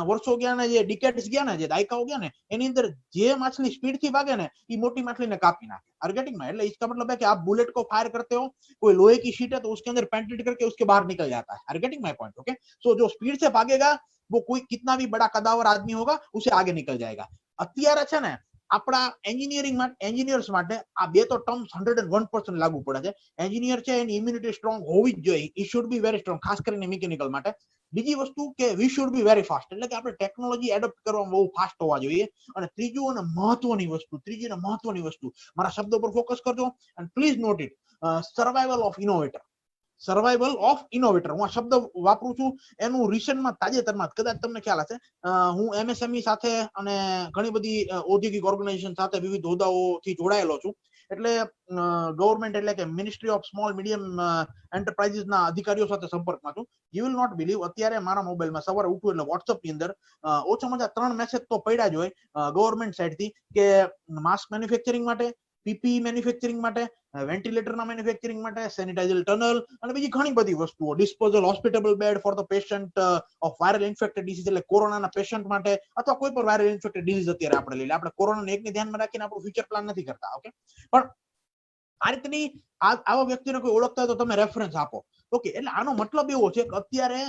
[SPEAKER 2] વર્ષો ગયા ને જે ડિકેડ્સ ગયા ને જે દાયકાઓ ગયા ને એની અંદર જે માછલી સ્પીડ થી ભાગે ને એ મોટી માછલીને કાપી નાખે. આર ગેટિંગ માં? એટલે इसका मतलब है कि आप बुलेट को फायर करते हो, कोई लोहे की शीट है तो उसके अंदर पेंट्रेट करके उसके बाहर निकल जाता है. Are getting my point? Okay, so जो स्पीड से भागेगा वो कोई कितना भी बड़ा कदावर आदमी होगा उसे आगे निकल जाएगा. અત્યારે છે ને આપણા એન્જિનિયર્સ માટે આ બે તો ટર્મ્સ 101% લાગુ પડે છે. એન્જિનિયર છે એની ઇમ્યુનિટી સ્ટ્રોંગ હોવી જ જોઈએ. ઈ શુડ બી વેરી સ્ટ્રોંગ, ખાસ કરીને મિકેનિકલ માટે. બીજી વસ્તુ કે we should be very fast, એટલે કે આપણે ટેકનોલોજી એડોપ્ટ કરવામાં બહુ ફાસ્ટ હોવા જોઈએ. અને ત્રીજી અને મહત્વની વસ્તુ મારા શબ્દો પર ફોકસ કરજો અને please note it, survival of innovator. Survival of innovator હું આ શબ્દ વાપરું છું. એનું રિસેન્ટમાં તાજેતરમાં કદાચ તમને ખ્યાલ હશે, હું એમએસએમઈ સાથે અને ઘણી બધી ઔદ્યોગિક ઓર્ગેનાઇઝેશન સાથે વિવિધ હોદ્દાઓથી જોડાયેલો છું. એટલે ગવર્મેન્ટ એટલે કે મિનિસ્ટ્રી ઓફ સ્મોલ મીડિયમ એન્ટરપ્રાઇઝીસના અધિકારીઓ સાથે સંપર્કમાં છું. યુ વિલ નોટ બિલીવ, અત્યારે મારા મોબાઈલમાં સવારે ઉઠું એટલે વોટ્સઅપ ની અંદર ઓછામાં ઓછા 3 મેસેજ તો પડ્યા જ હોય ગવર્મેન્ટ સાઈડથી કે માસ્ક મેન્યુફેક્ચરિંગ માટે, પીપીઈ મેન્યુફેક્ચરિંગ માટે, વેન્ટિલેટરના મેન્યુફેક્ચરિંગ માટે, સેનિટાઇઝર ટનલ અને બીજી ઘણી બધી વસ્તુઓ, disposal hospitable bed for the patient of viral infected disease, એટલે કોરોનાના પેશન્ટ માટે અથવા કોઈ પણ વાયરલ ઇન્ફેક્ટેડ ડિસીઝ અત્યારે આપણે લઈ લે. આપણે કોરોનાને એકને ધ્યાનમાં રાખીને આપણું ફ્યુચર પ્લાન નથી કરતા. ઓકે, પણ આ રીતની આવા વ્યક્તિને કોઈ ઓળખતા હોય તો તમે રેફરન્સ આપો. ઓકે, એટલે આનો મતલબ એવો છે કે અત્યારે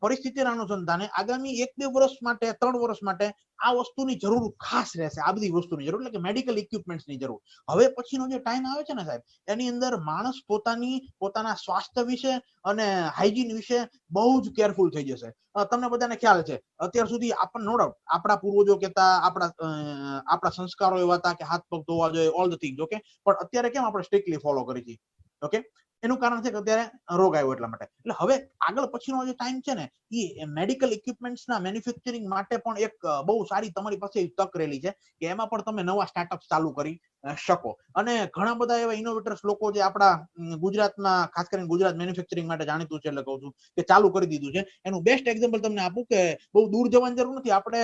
[SPEAKER 2] પરિસ્થિતિના અનુસંધાને આગામી 1-2 વર્ષ માટે, 3 વર્ષ માટે આ વસ્તુની જરૂર ખાસ રહેશે. આ બધી વસ્તુની જરૂર એટલે કે મેડિકલ ઇક્વિપમેન્ટ્સની જરૂર. હવે પછીનો જે ટાઈમ આવે છે ને સાહેબ, એની અંદર માણસ પોતાના સ્વાસ્થ્ય વિશે અને હાઇજીન વિશે બહુ જ કેરફુલ થઈ જશે. તમને બધાને ખ્યાલ છે અત્યાર સુધી આપણને નો ડાઉટ આપણા પૂર્વજો કહેતા, આપણા સંસ્કારો એવા હતા કે હાથ પગ ધોવા જોઈએ, ઓલ ધ થિંગ્સ. ઓકે, પણ અત્યારે કેમ આપણે સ્ટ્રિક્ટલી ફોલો કરી છીએ? ઓકે, એનું કારણ છે કે અત્યારે રોગ આવ્યો એટલા માટે. એટલે હવે આગળ પછીનો જે ટાઈમ છે ને એ મેડિકલ ઇક્વિપમેન્ટ્સના મેન્યુફેક્ચરિંગ માટે પણ એક બહુ સારી તમારી પાસે તક રહેલી છે કે એમાં પણ તમે નવા સ્ટાર્ટઅપ ચાલુ કરી શકો. અને ઘણા બધા એવા ઇનોવેટર્સ લોકો જે આપણા ગુજરાતમાં, ખાસ કરીને ગુજરાત મેન્યુફેક્ચરિંગ માટે જાણીતું છે, એટલે કહું છું કે ચાલુ કરી દીધું છે. એનું બેસ્ટ એક્ઝામ્પલ તમને આપું કે બહુ દૂર જવાની જરૂર નથી. આપણે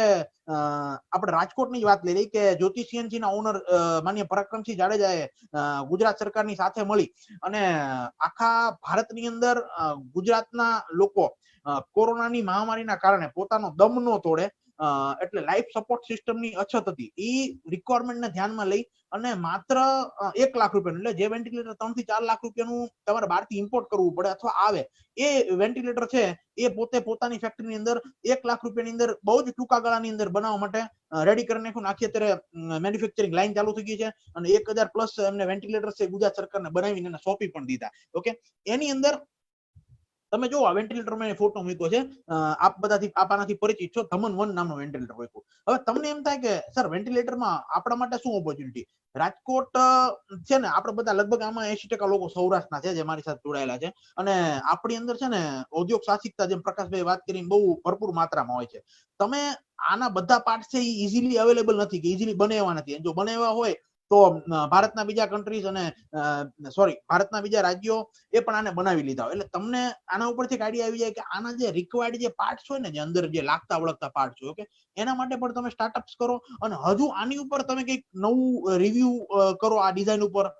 [SPEAKER 2] રાજકોટની જ વાત લઈ લઈએ કે જ્યોતિ સીએનજી ના ઓનર માનનીય પરાક્રમસિંહ જાડેજાએ ગુજરાત સરકારની સાથે મળી અને આખા ભારતની અંદર ગુજરાતના લોકો કોરોનાની મહામારીના કારણે પોતાનો દમ નો તોડે, એટલે લાઈફ સપોર્ટ સિસ્ટમની અછત હતી. એ રિક્વાયરમેન્ટને ધ્યાનમાં લઈ અને માત્ર 1 લાખ રૂપિયાનું, એટલે જે વેન્ટિલેટર 3 થી 4 લાખ રૂપિયાનું તમારે બહારથી ઇમ્પોર્ટ કરવું પડે અથવા આવે, એ વેન્ટિલેટર છે એ પોતાની ફેક્ટરીની અંદર 1 લાખ રૂપિયાની અંદર બહુ જ ટૂંકા ગાળાની અંદર બનાવવા માટે રેડી કરી નાખ્યું. આખી અત્યારે મેન્યુફેક્ચરિંગ લાઈન ચાલુ થઈ ગઈ છે અને 1000+ એમને વેન્ટિલેટર છે ગુજરાત સરકારને બનાવીને એને સોંપી પણ દીધા. ઓકે, એની અંદર તમે જો આ વેન્ટિલેટર મેં ફોટો મૂક્યો છે, આપ આનાથી પરિચિત છો. ધમન 1 નામનું વેન્ટિલેટર મૂક્યું. હવે તમને એમ થાય કે સર વેન્ટિલેટરમાં આપણા માટે શું ઓપોર્ચ્યુનિટી? રાજકોટ છે ને, આપણે બધા લગભગ આમાં 80% લોકો સૌરાષ્ટ્રના છે જે મારી સાથે જોડાયેલા છે. અને આપણી અંદર છે ને ઔદ્યોગિક સાહસિકતા, જેમ પ્રકાશભાઈ વાત કરીને, બહુ ભરપૂર માત્રામાં હોય છે. તમે આના બધા પાર્ટ છે એ ઇઝીલી અવેલેબલ નથી કે ઇઝીલી બનેવા નથી. જો બનેવા હોય તો ભારતના બીજા કન્ટ્રીઝ અને ભારતના બીજા રાજ્યો એ પણ આને બનાવી લીધા હોય. એટલે તમને આના ઉપરથી એક આઈડિયા આવી જાય કે આના જે રિક્વાયર્ડ જે પાર્ટ્સ હોય ને, જે અંદર જે લાગતા વળગતા પાર્ટ્સ હોય, ઓકે, એના માટે પણ તમે સ્ટાર્ટઅપ્સ કરો અને હજુ આની ઉપર તમે કંઈક નવું રિવ્યુ કરો. આ ડિઝાઇન ઉપર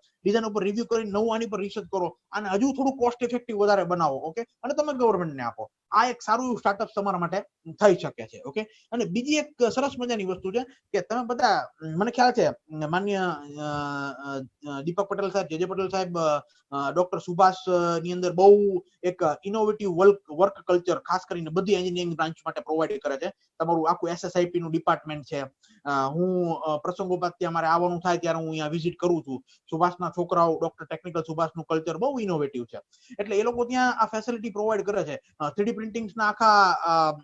[SPEAKER 2] રિવ્યુ કરીને નવું આની પર રિસર્ચ કરો અને હજુ થોડું કોસ્ટ ઇફેક્ટિવ વધારે બનાવો. ઓકે, અને તમે ગવર્મેન્ટને આપો. આ એક સારું સ્ટાર્ટઅપ તમારા માટે થઈ શકે છે. ઓકે, અને બીજી એક સરસ મજાની વસ્તુ છે કે તમે બધા, મને ખ્યાલ છે માન્ય દીપક પટેલ સાહેબ, જે પટેલ સાહેબ ડોક્ટર સુભાષ ની અંદર બહુ એક ઇનોવેટિવ વર્ક કલ્ચર ખાસ કરીને બધી એન્જિનિયરિંગ બ્રાન્ચ માટે પ્રોવાઈડ કરે છે. તમારું આખું SSIP નું ડિપાર્ટમેન્ટ છે. હું પ્રસંગોપાત ત્યાં મારે આવવાનું થાય ત્યારે હું અહીંયા વિઝિટ કરું છું. સુભાષના છોકરાઓ ડોક્ટર ટેકનિકલ સુભાષનું કલ્ચર બહુ ઇનોવેટિવ છે. એટલે એ લોકો ત્યાં આ ફેસિલિટી પ્રોવાઈડ કરે છે. 3D પ્રિન્ટિંગ્સના આખા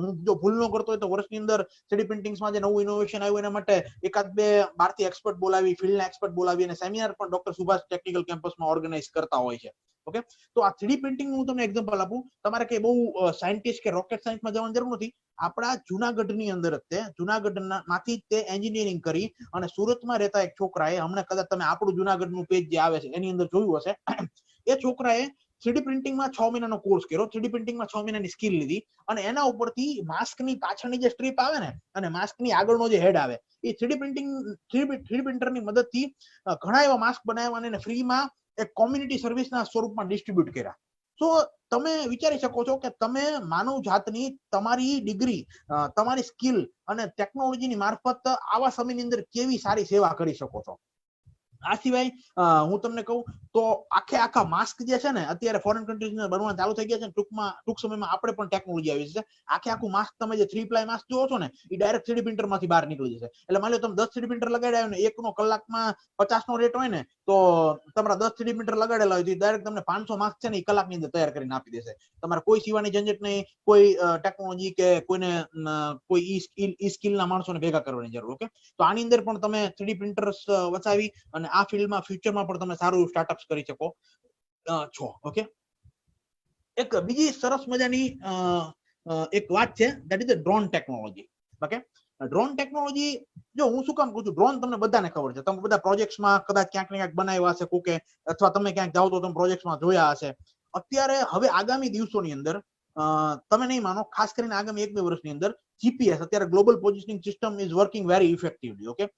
[SPEAKER 2] હું જો ભૂલ ન કરતો હોય તો વર્ષની અંદર 3D પ્રિન્ટિંગ્સમાં જે નવું ઇનોવેશન આવ્યું એના માટે 1-2 બહારથી એક્સપર્ટ બોલાવી, ફિલ્ડના એક્સપર્ટ બોલાવી અને સેમિનાર પણ ડોક્ટર સુભાષ ટેકનિકલ કેમ્પસમાં ઓર્ગેનાઇઝ કરતા હોય છે. ઓકે, તો આ 3D પ્રિન્ટિંગ હું તમને એક્ઝામ્પલ આપું. તમારે કઈ બહુ સાયન્ટિસ્ટ કે રોકેટ સાયન્સમાં જવાની જરૂર નથી. આપણા જુનાગઢની અંદર જુનાગઢમાંથી તે એન્જિનિયરિંગ કરી અને સુરતમાં રહેતા એક છોકરાએ, હમણાં કદાચ તમે આપણું જુનાગઢનું પેજ જે આવે છે એની અંદર જોયું હશે, એ છોકરાએ 3D પ્રિન્ટિંગમાં 6 મહિનાનો કોર્સ કર્યો, 3D પ્રિન્ટિંગમાં 6 મહિનાની સ્કિલ લીધી અને એના ઉપરથી માસ્કની પાછળની જે સ્ટ્રીપ આવે ને અને માસ્કની આગળનો જે હેડ આવે એ 3D પ્રિન્ટરની મદદથી ઘણા એવા માસ્ક બનાવ્યા અને એને ફ્રીમાં એક કોમ્યુનિટી સર્વિસના સ્વરૂપમાં ડિસ્ટ્રીબ્યુટ કર્યા. તો તમે વિચારી શકો છો કે તમે માનવ જાતની તમારી ડિગ્રી, તમારી સ્કિલ અને ટેકનોલોજીની મારફત આવા સમયની અંદર કેવી સારી સેવા કરી શકો છો. આ સિવાય હું તમને કહું તો આખા માસ્ક જે છે ને અત્યારે ફોરેન કન્ટ્રીઝ બનવા ચાલુ થઈ ગયા છે. ટૂંક સમયમાં આપણે પણ ટેકનોલોજી આવી છે. આખું માસ્ક તમે જે 3 ply માસ્ક જોવો છો ને એ ડાયરેક્ટ 3D પ્રિન્ટર માંથી બહાર નીકળી જશે. એટલે માની લો તમે 10 3D પ્રિન્ટર લગાડ્યા ને એકનો કલાકમાં 50 નો રેટ હોય ને તો તમારા 10 3D પ્રિન્ટર લગાડેલા હોય તો ડાયરેક્ટ તમને 500 માસ્ક છે ને એ કલાકની અંદર તૈયાર કરીને આપી દેશે. તમારે કોઈ સીવાની ઝંઝટ નહીં, કોઈ ટેકનોલોજી કે કોઈને કોઈ ઈ સ્કિલના માણસોને ભેગા કરવાની જરૂર. ઓકે, તો આની અંદર પણ તમે 3D પ્રિન્ટર્સ વસાવી અને આ ફિલ્ડમાં ફ્યુચરમાં પણ તમે સારું સ્ટાર્ટઅપ્સ કરી શકો છો. ઓકે, એક બીજી સરસ મજાની એક વાત છે, that is drone technology. Okay, drone technology જો હું શું કામ કહું છું, ડ્રોન તમને બધાને ખબર છે, તમે બધા પ્રોજેક્ટ્સમાં કદાચ ક્યાંક ને ક્યાંક બનાવ્યા હશે કોકે, અથવા તમે ક્યાંક જાઓ તો તમે પ્રોજેક્ટ્સમાં જોયા હશે. અત્યારે હવે આગામી દિવસોની અંદર તમે નહીં માનો, ખાસ કરીને આગામી 1-2 વર્ષની અંદર જીપીએસ, અત્યારે global positioning system is working very effectively. Okay,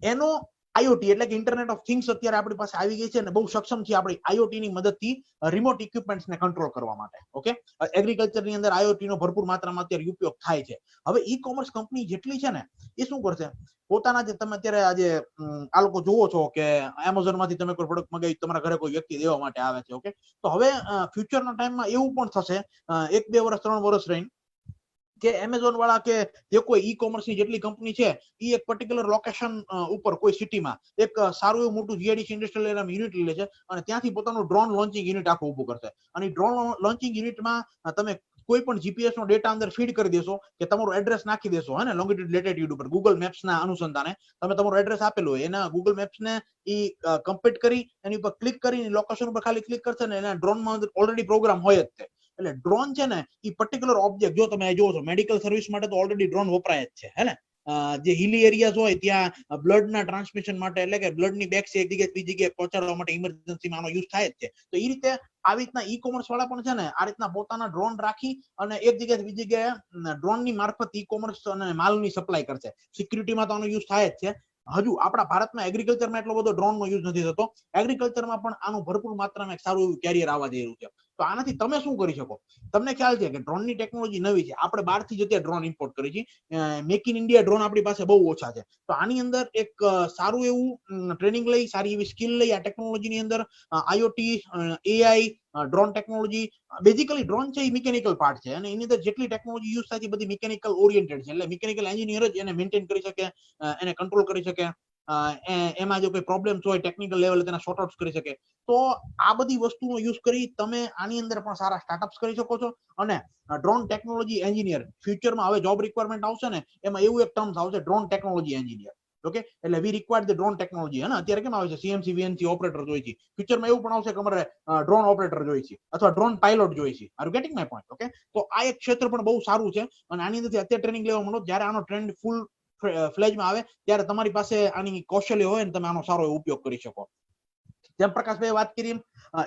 [SPEAKER 2] એનો IoT એટલે કે ઇન્ટરનેટ ઓફ થિંગ્સ અત્યારે આપણી પાસે આવી ગઈ છે અને બહુ સક્ષમ છે આપણી IoT ની મદદથી રિમોટ ઇક્વિપમેન્ટ્સ ને કંટ્રોલ કરવા માટે. ઓકે, એગ્રીકલ્ચર ની અંદર IoT નો ભરપૂર માત્રામાં અત્યારે ઉપયોગ થાય છે. હવે ઈ કોમર્સ કંપની જેટલી છે ને એ શું કરશે, પોતાના જે તમે અત્યારે આજે આ લોકો જોવો છો કે એમેઝોન માંથી તમે કોઈ પ્રોડક્ટ મંગાવી તમારા ઘરે કોઈ વ્યક્તિ દેવા માટે આવે છે. ઓકે, તો હવે ફ્યુચરના ટાઈમમાં એવું પણ થશે 1-2 વર્ષ 3 વર્ષ રહીને કે એમેઝોન વાળા કે જે કોઈ ઈ કોમર્સ ની જેટલી કંપની છે એ એક પર્ટિક્યુલર લોકેશન ઉપર કોઈ સિટીમાં એક સારું એવું મોટું જીઆઈડીસી ઇન્ડસ્ટ્રીયલ યુનિટ લે છે અને ત્યાંથી પોતાનું ડ્રોન લોન્ચિંગ યુનિટ આખું ઊભું કરશે. અને ડ્રોન લોન્ચિંગ યુનિટમાં તમે કોઈ પણ જીપીએસ નો ડેટા અંદર ફીડ કરી દેશો કે તમારું એડ્રેસ નાખી દેશો, હે ને, લોંગિટ્યુડ લેટિટ્યુડ ઉપર ગૂગલ મેપ્સ ના અનુસંધાને તમે તમારું એડ્રેસ આપેલું હોય એના ગૂગલ મેપ્સ ને ઈ કમ્પીટ કરી એની ઉપર ક્લિક કરીને લોકેશન ઉપર ખાલી ક્લિક કરશે ને એના ડ્રોનમાં ઓલરેડી પ્રોગ્રામ હોય જ છે. એટલે ડ્રોન છે ને એ પર્ટિક્યુલર ઓબ્જેક્ટ, જો તમે જોવો છો મેડિકલ સર્વિસ માટે તો ઓલરેડી ડ્રોન વપરાય જ છે, હે ને. જે હિલી એરિયાઝ હોય ત્યાં બ્લડ ના ટ્રાન્સમિશન માટે એટલે કે બ્લડ ની બેગ છે એક જગ્યાએ બીજી જગ્યાએ પહોંચાડવા માટે ઇમરજન્સીમાં આનો યુઝ થાય જ છે. તો એ રીતે આવી રીતના ઈ કોમર્સ વાળા પણ છે ને આ રીતના પોતાના ડ્રોન રાખી અને એક જગ્યાએ બીજી જગ્યાએ ડ્રોન ની મારફત ઈ કોમર્સ અને માલની સપ્લાય કરશે. સિક્યુરિટીમાં તો આનો યુઝ થાય જ છે. હજુ આપણા ભારતમાં એગ્રીકલ્ચરમાં એટલો બધો ડ્રોન નો યુઝ નથી થતો. એગ્રીકલ્ચરમાં પણ આનું ભરપૂર માત્રામાં એક સારું એવું કેરિયર આવવા જઈ રહ્યું છે. તો આનાથી તમે શું કરી શકો? તમને ખ્યાલ છે કે ડ્રોનની ટેકનોલોજી નવી છે, આપણે બહારથી જ અત્યારે ડ્રોન ઇમ્પોર્ટ કરીએ છીએ. મેક ઇન ઇન્ડિયા ડ્રોન આપણી પાસે બહુ ઓછા છે. તો આની અંદર એક સારું એવું ટ્રેનિંગ લઈ, સારી એવી સ્કિલ લઈ, આ ટેકનોલોજીની અંદર IoT, AI, drone technology, basically drone છે એ મિકેનિકલ પાર્ટ છે અને એની અંદર જેટલી ટેકનોલોજી યુઝ થાય છે બધી મિકેનિકલ ઓરિએન્ટેડ છે. એટલે મિકેનિકલ એન્જિનિયર જ એને મેન્ટેન કરી શકે, એને કંટ્રોલ કરી શકે, એમાં જો કોઈ પ્રોબ્લેમ્સ હોય ટેકનિકલ લેવલે તેના સોર્ટ આઉટ કરી શકે. તો આ બધી વસ્તુનો યુઝ કરી તમે આની અંદર પણ સારા સ્ટાર્ટઅપ્સ કરી શકો છો. અને ડ્રોન ટેકનોલોજી એન્જિનિયર ફ્યુચરમાં હવે જોબ રિક્વાયરમેન્ટ આવશે ને એમાં એવું એક ટર્મ્સ આવશે, ડ્રોન ટેકનોલોજી એન્જિનિયર. ઓકે, એટલે વી રિક્વાયર ધ ડ્રોન ટેકનોલોજી. હે ને, અત્યારે કેમ આવે છે CMC VNC ઓપરેટર જોઈએ છે, ફ્યુચરમાં એવું પણ આવશે કે અમારે ડ્રોન ઓપરેટર જોઈએ છે અથવા ડ્રોન પાયલોટ જોઈએ છે. Are you getting my point? Okay, તો આ એક ક્ષેત્ર પણ બહુ સારું છે અને આની અંદરથી અત્યારે ટ્રેનિંગ લેવા માંડો, જ્યારે આનો ટ્રેન્ડ ફૂલ ફ્લેજમાં આવે ત્યારે તમારી પાસે આની કૌશલ્ય હોય ને તમે આનો સારો ઉપયોગ કરી શકો. જેમ પ્રકાશભાઈ વાત કરી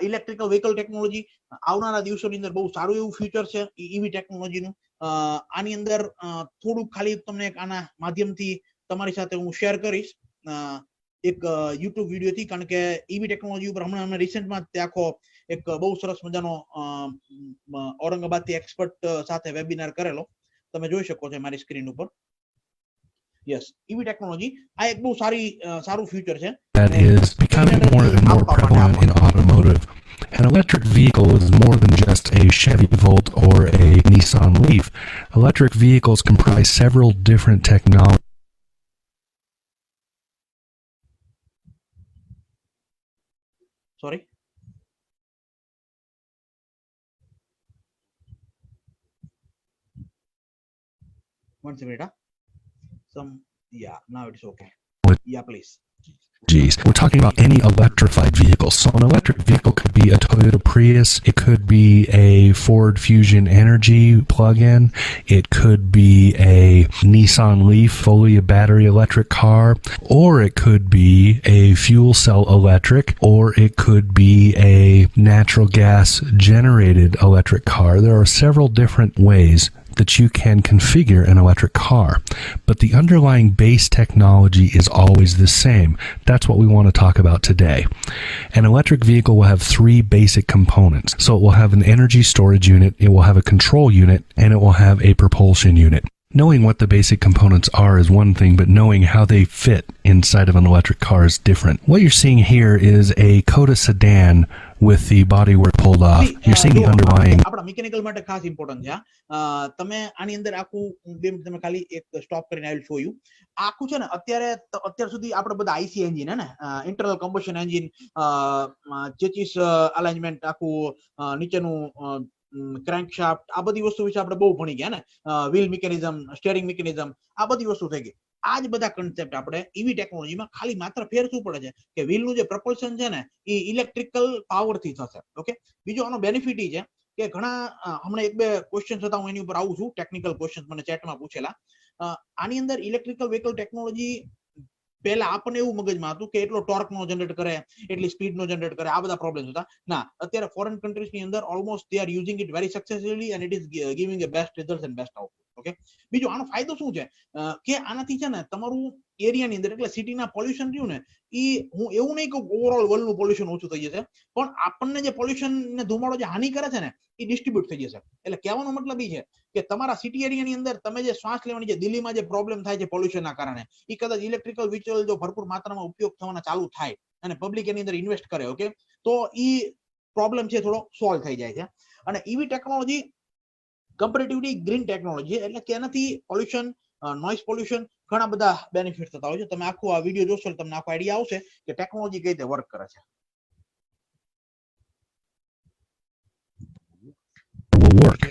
[SPEAKER 2] ઇલેક્ટ્રિકલ વ્હીકલ ટેકનોલોજી આવનારા દિવસોની અંદર બહુ સારું એવું ફ્યુચર છે ઈવી ટેકનોલોજીનું. આની અંદર થોડુંક ખાલી તમને આના માધ્યમથી તમારી સાથે હું શેર કરીશ એક યુટ્યુબ વિડીયોથી, કારણ કે ઈવી ટેકનોલોજી ઉપર હમણાં અમે રિસેન્ટમાં આખો એક બહુ સરસ મજાનો ઔરંગાબાદથી એક્સપર્ટ સાથે વેબિનાર કરેલો, તમે જોઈ શકો છો મારી સ્ક્રીન ઉપર. યસ, ઈવી ટેકનોલોજી આ એક બહુ સારું ફ્યુચર છે.
[SPEAKER 5] That is becoming more and more prevalent in automotive. An electric vehicle is more than just a Chevy Volt or a Nissan Leaf. Electric vehicles comprise several different technologies.
[SPEAKER 2] Sorry. One second. Yeah, now it's okay. Yeah, please.
[SPEAKER 5] We're talking about any electrified vehicle. So an electric vehicle could be a Toyota Prius, it could be a Ford Fusion Energy plug-in, it could be a Nissan Leaf, fully a battery electric car, or it could be a fuel cell electric, or it could be a natural gas generated electric car. There are several different ways that you can configure an electric car, but the underlying base technology is always the same. That's what we want to talk about today. An electric vehicle will have three basic components. So it will have an energy storage unit, it will have a control unit, and it will have a propulsion unit. Knowing what the basic components are is one thing, but knowing how they fit inside of an electric car is different. What you're seeing here is a Coda sedan with the bodywork pulled off. You're seeing the underlying.
[SPEAKER 2] આપણા mechanical માટે ખાસ important છે. તમે આની અંદર આખું બે minute તમે ખાલી એક સ્ટોપ કરીને આઈ વિલ શો યુ. આખું છે ને અત્યાર સુધી આપણે બધા આઈસી એન્જિન હે ને ઇન્ટરનલ કમ્બશન એન્જિન ચેચિસ અલાઇનમેન્ટ આખું નીચેનું ક્રેન્કશાફ્ટ આ બધી વસ્તુ વિશે આપણે બહુ ભણી ગયા ને વ્હીલ મિકેનિઝમ સ્ટીયરિંગ મિકેનિઝમ આ બધી વસ્તુ થઈ ગઈ. આ જ બધા કન્સેપ્ટ આપણે ઈવી ટેકનોલોજીમાં ખાલી માત્ર ફેર શું પડે છે કે વ્હીલનું જે પ્રપલ્શન છે ને એ ઇલેક્ટ્રિકલ પાવરથી થશે. ઓકે, બીજો આનો બેનિફિટ એ છે કે ઘણા હમણાં એક બે ક્વેશ્ચન્સ હતા, હું એની ઉપર આવું છું. ટેકનિકલ ક્વેશ્ચન્સ મને ચેટમાં પૂછેલા. આની અંદર ઇલેક્ટ્રિકલ વ્હીકલ ટેકનોલોજી પહેલા આપણને એવું મગજમાં હતું કે એટલો ટોર્ક નો જનરેટ કરે, એટલી સ્પીડ નો જનરેટ કરે, આ બધા પ્રોબ્લેમ્સ હતા. ના, અત્યારે ફોરેન કન્ટ્રીઝ ની અંદર almost they are using it very successfully and it is giving A best results and best output. Okay, બીજો આનો ફાયદો શું છે કે આનાથી છે ને તમારું એરિયાની અંદર એટલે સિટીના પોલ્યુશન રહ્યું ને એ હું એવું નહીં કહું ઓવરઓલ વર્લ્ડનું પોલ્યુશન ઓછું થઈ જશે, પણ આપણને જે પોલ્યુશન ને ધુમાડો જે હાનિ કરે છે ને એ ડિસ્ટ્રીબ્યુટ થઈ જશે. એટલે કહેવાનો મતલબ એ છે કે તમારા સિટી એરિયાની અંદર તમે જે શ્વાસ લેવાની જે દિલ્હીમાં જે પ્રોબ્લેમ થાય છે પોલ્યુશનના કારણે, એ કદાચ ઇલેક્ટ્રિકલ વ્હીકલ જો ભરપૂર માત્રામાં ઉપયોગ થવાના ચાલુ થાય અને પબ્લિક એની અંદર ઇન્વેસ્ટ કરે, ઓકે, તો એ પ્રોબ્લેમ છે થોડો સોલ્વ થઈ જાય છે. અને EV technology comparatively green technology એટલે કે એનાથી પોલ્યુશન, નોઇઝ પોલ્યુશન ઘણા બધા બેનિફિટ થતા હોય છે. તમે આખું આ વિડીયો જોશો તમને આખો આઈડિયા આવશે કે ટેકનોલોજી કઈ રીતે વર્ક કરે છે.
[SPEAKER 5] Will work.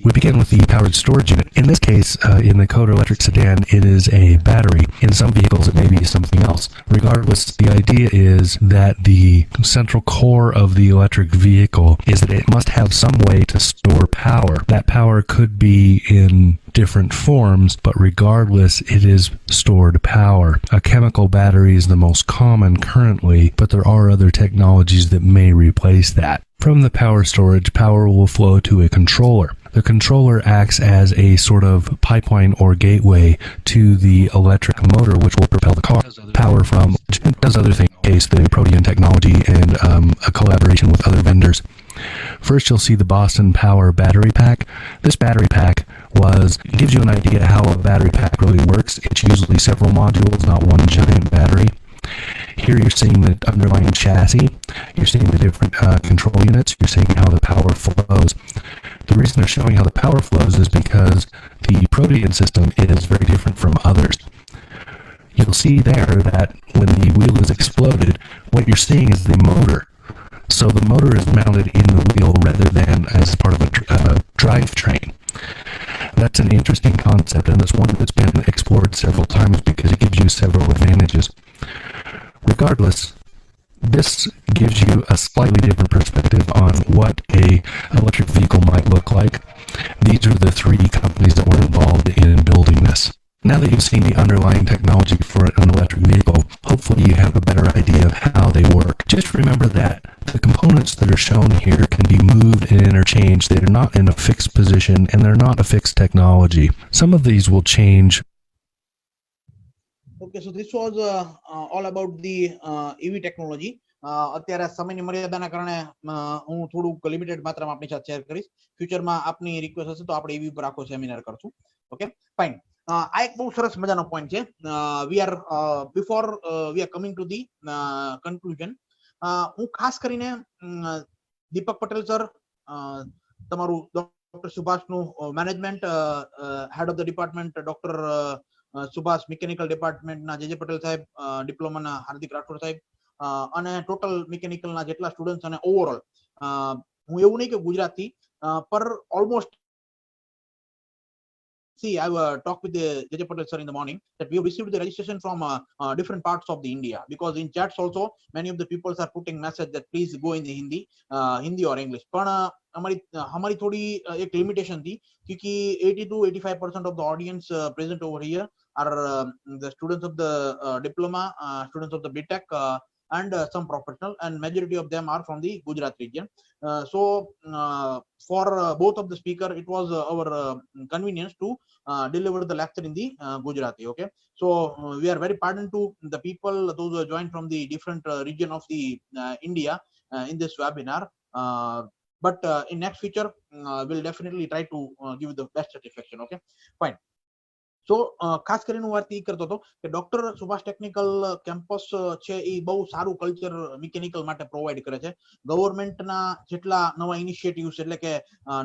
[SPEAKER 5] We begin with the powered storage unit. In this case, in the Coda electric sedan, it is a battery. In some vehicles, it may be something else. Regardless, the idea is that the central core of the electric vehicle is that it must have some way to store power. That power could be in different forms, but regardless, it is stored power. A chemical battery is the most common currently, but there are other technologies that may replace that. From the power storage, power will flow to a controller. The controller acts as a sort of pipeline or gateway to the electric motor, which will propel the car. Power from does other things, case the Protean technology and a collaboration with other vendors. First, you'll see the Boston Power battery pack. This battery pack gives you an idea how a battery pack really works. It's usually several modules, not one giant battery. Here you're seeing the underlying chassis, you're seeing the different control units, you're seeing how the power flows. The reason they're showing how the power flows is because the Protean system is very different from others. You'll see there that when the wheel is exploded, what you're seeing is the motor. So the motor is mounted in the wheel rather than as part of a drivetrain. That's an interesting concept, and it's one that's been explored several times because it gives you several advantages. Regardless, this gives you a slightly different perspective on what a electric vehicle might look like. These are the three companies that were involved in building this. Now that you've seen the underlying technology for an electric vehicle, hopefully you have a better idea of how they work. Just remember that the components that are shown here can be moved and interchanged. They're not in a fixed position and they're not a fixed technology. Some of these will change.
[SPEAKER 2] Okay, so this was all about the EV technology. અત્યારે સમયની મર્યાદાના કારણે હું થોડુંક limited માત્રામાં આપની સાથે share કરીશ. ફ્યુચરમાં આપની રિક્વેસ્ટ હશે તો આપણે EV પર આખો સેમિનાર કરશું. Okay, fine. આ એક બહુ સરસ મજાનો પોઈન્ટ છે. Before we are coming to the conclusion, હું ખાસ કરીને દીપક પટેલ સર, તમારું ડોક્ટર સુભાષનું management head of the department, doctor Subhash mechanical ડિપાર્ટમેન્ટના જે પટેલ સાહેબ, ડિપ્લોમાના હાર્દિક રાઠોડ સાહેબ અને ટોટલ મિકેનિકલના જેટલા સ્ટુડન્ટ્સ અને ઓવરઓલ, હું એવું નહીં કે ગુજરાતી પર almost see, I've talked with the JJ Patel sir in the morning that we have received the registration from different parts of the India, because in chats also many of the people are putting message that please go in the Hindi or English. પણ हमारी थोड़ी एक limitation थी, क्योंकि 80 to 85% of the audience present over here are the students of the diploma, students of the BTech, and some professional, and majority of them are from the Gujarat region. So for both of the speaker, it was our convenience to deliver the lecture in the Gujarati. Okay, so we are very pardon to the people those who joined from the different region of the India in this webinar, but in next future we'll definitely try to give the best satisfaction. Okay, fine. So ખાસ કરીને હું વાત એ કરતો હતો કે doctor Subhash technical campus છે એ બહુ સારું કલ્ચર મિકેનિકલ માટે પ્રોવાઈડ કરે છે. ગવર્મેન્ટના જેટલા નવા ઇનિશિયેટિવ્સ, એટલે કે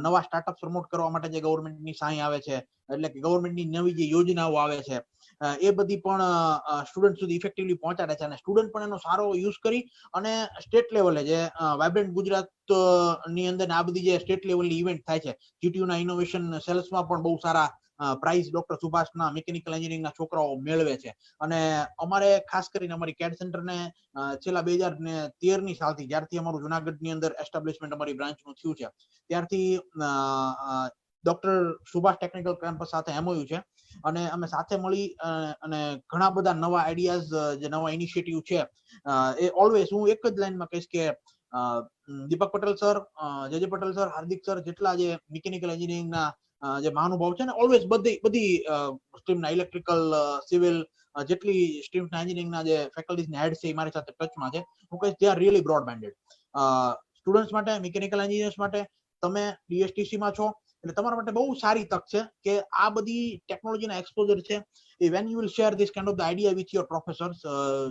[SPEAKER 2] નવા સ્ટાર્ટઅપ પ્રમોટ કરવા માટે જે ગવર્મેન્ટની સહાય આવે છે, એટલે કે ગવર્મેન્ટની નવી જે યોજનાઓ આવે છે, એ બધી પણ સ્ટુડન્ટ સુધી ઇફેક્ટિવલી પહોંચાડે છે, અને સ્ટુડન્ટ પણ એનો સારો યુઝ કરી અને સ્ટેટ લેવલે જે વાઇબ્રન્ટ ગુજરાત ની અંદર આ બધી જે સ્ટેટ લેવલની ઇવેન્ટ થાય છે, જીટીયુ ના ઇનોવેશન સેલ્સમાં પણ બહુ સારા પ્રાઇઝ ડોક્ટર સુભાષના મિકેનિકલ એન્જિનિયરિંગના છોકરાઓ મેળવે છે. અને અમારે ખાસ કરીને અમારી કેડ સેન્ટરને છેલ્લા 2013ની સાલથી, જ્યારથી અમારું જુનાગઢની અંદર એસ્ટાબ્લિશમેન્ટ અમારી બ્રાન્ચનું થયું છે, ત્યારથી ડોક્ટર સુભાષ ટેકનિકલ કેમ્પસ સાથે એમઓયુ છે, અને અમે સાથે મળી અને ઘણા બધા નવા આઈડિયાઝ, જે નવા ઇનિશિયેટિવ છે, એ ઓલવેઝ હું એક જ લાઈનમાં કહીશ કે દીપક પટેલ સર, જેજે પટેલ સર, હાર્દિક સર જેટલા જે મિકેનિકલ એન્જિનિયરિંગના જે મહાનુભાવ છે ને, ઓલવેઝ બધી સ્ટ્રીમના ઇલેક્ટ્રિકલ, સિવિલ, જેટલી સ્ટ્રીમ્સના એન્જિનિયરિંગના જે ફેકલ્ટીઝના હેડ છે એ મારી સાથે ટચમાં છે. હું કહીશ they are really broad minded. Students માટે, મિકેનિકલ એન્જિનિયર્સ માટે, તમે ડીએસટીસીમાં છો એટલે તમારા માટે બહુ સારી તક છે કે આ બધી ટેકનોલોજીના એક્સપોઝર છે એ when you will share this kind of the idea with your professors,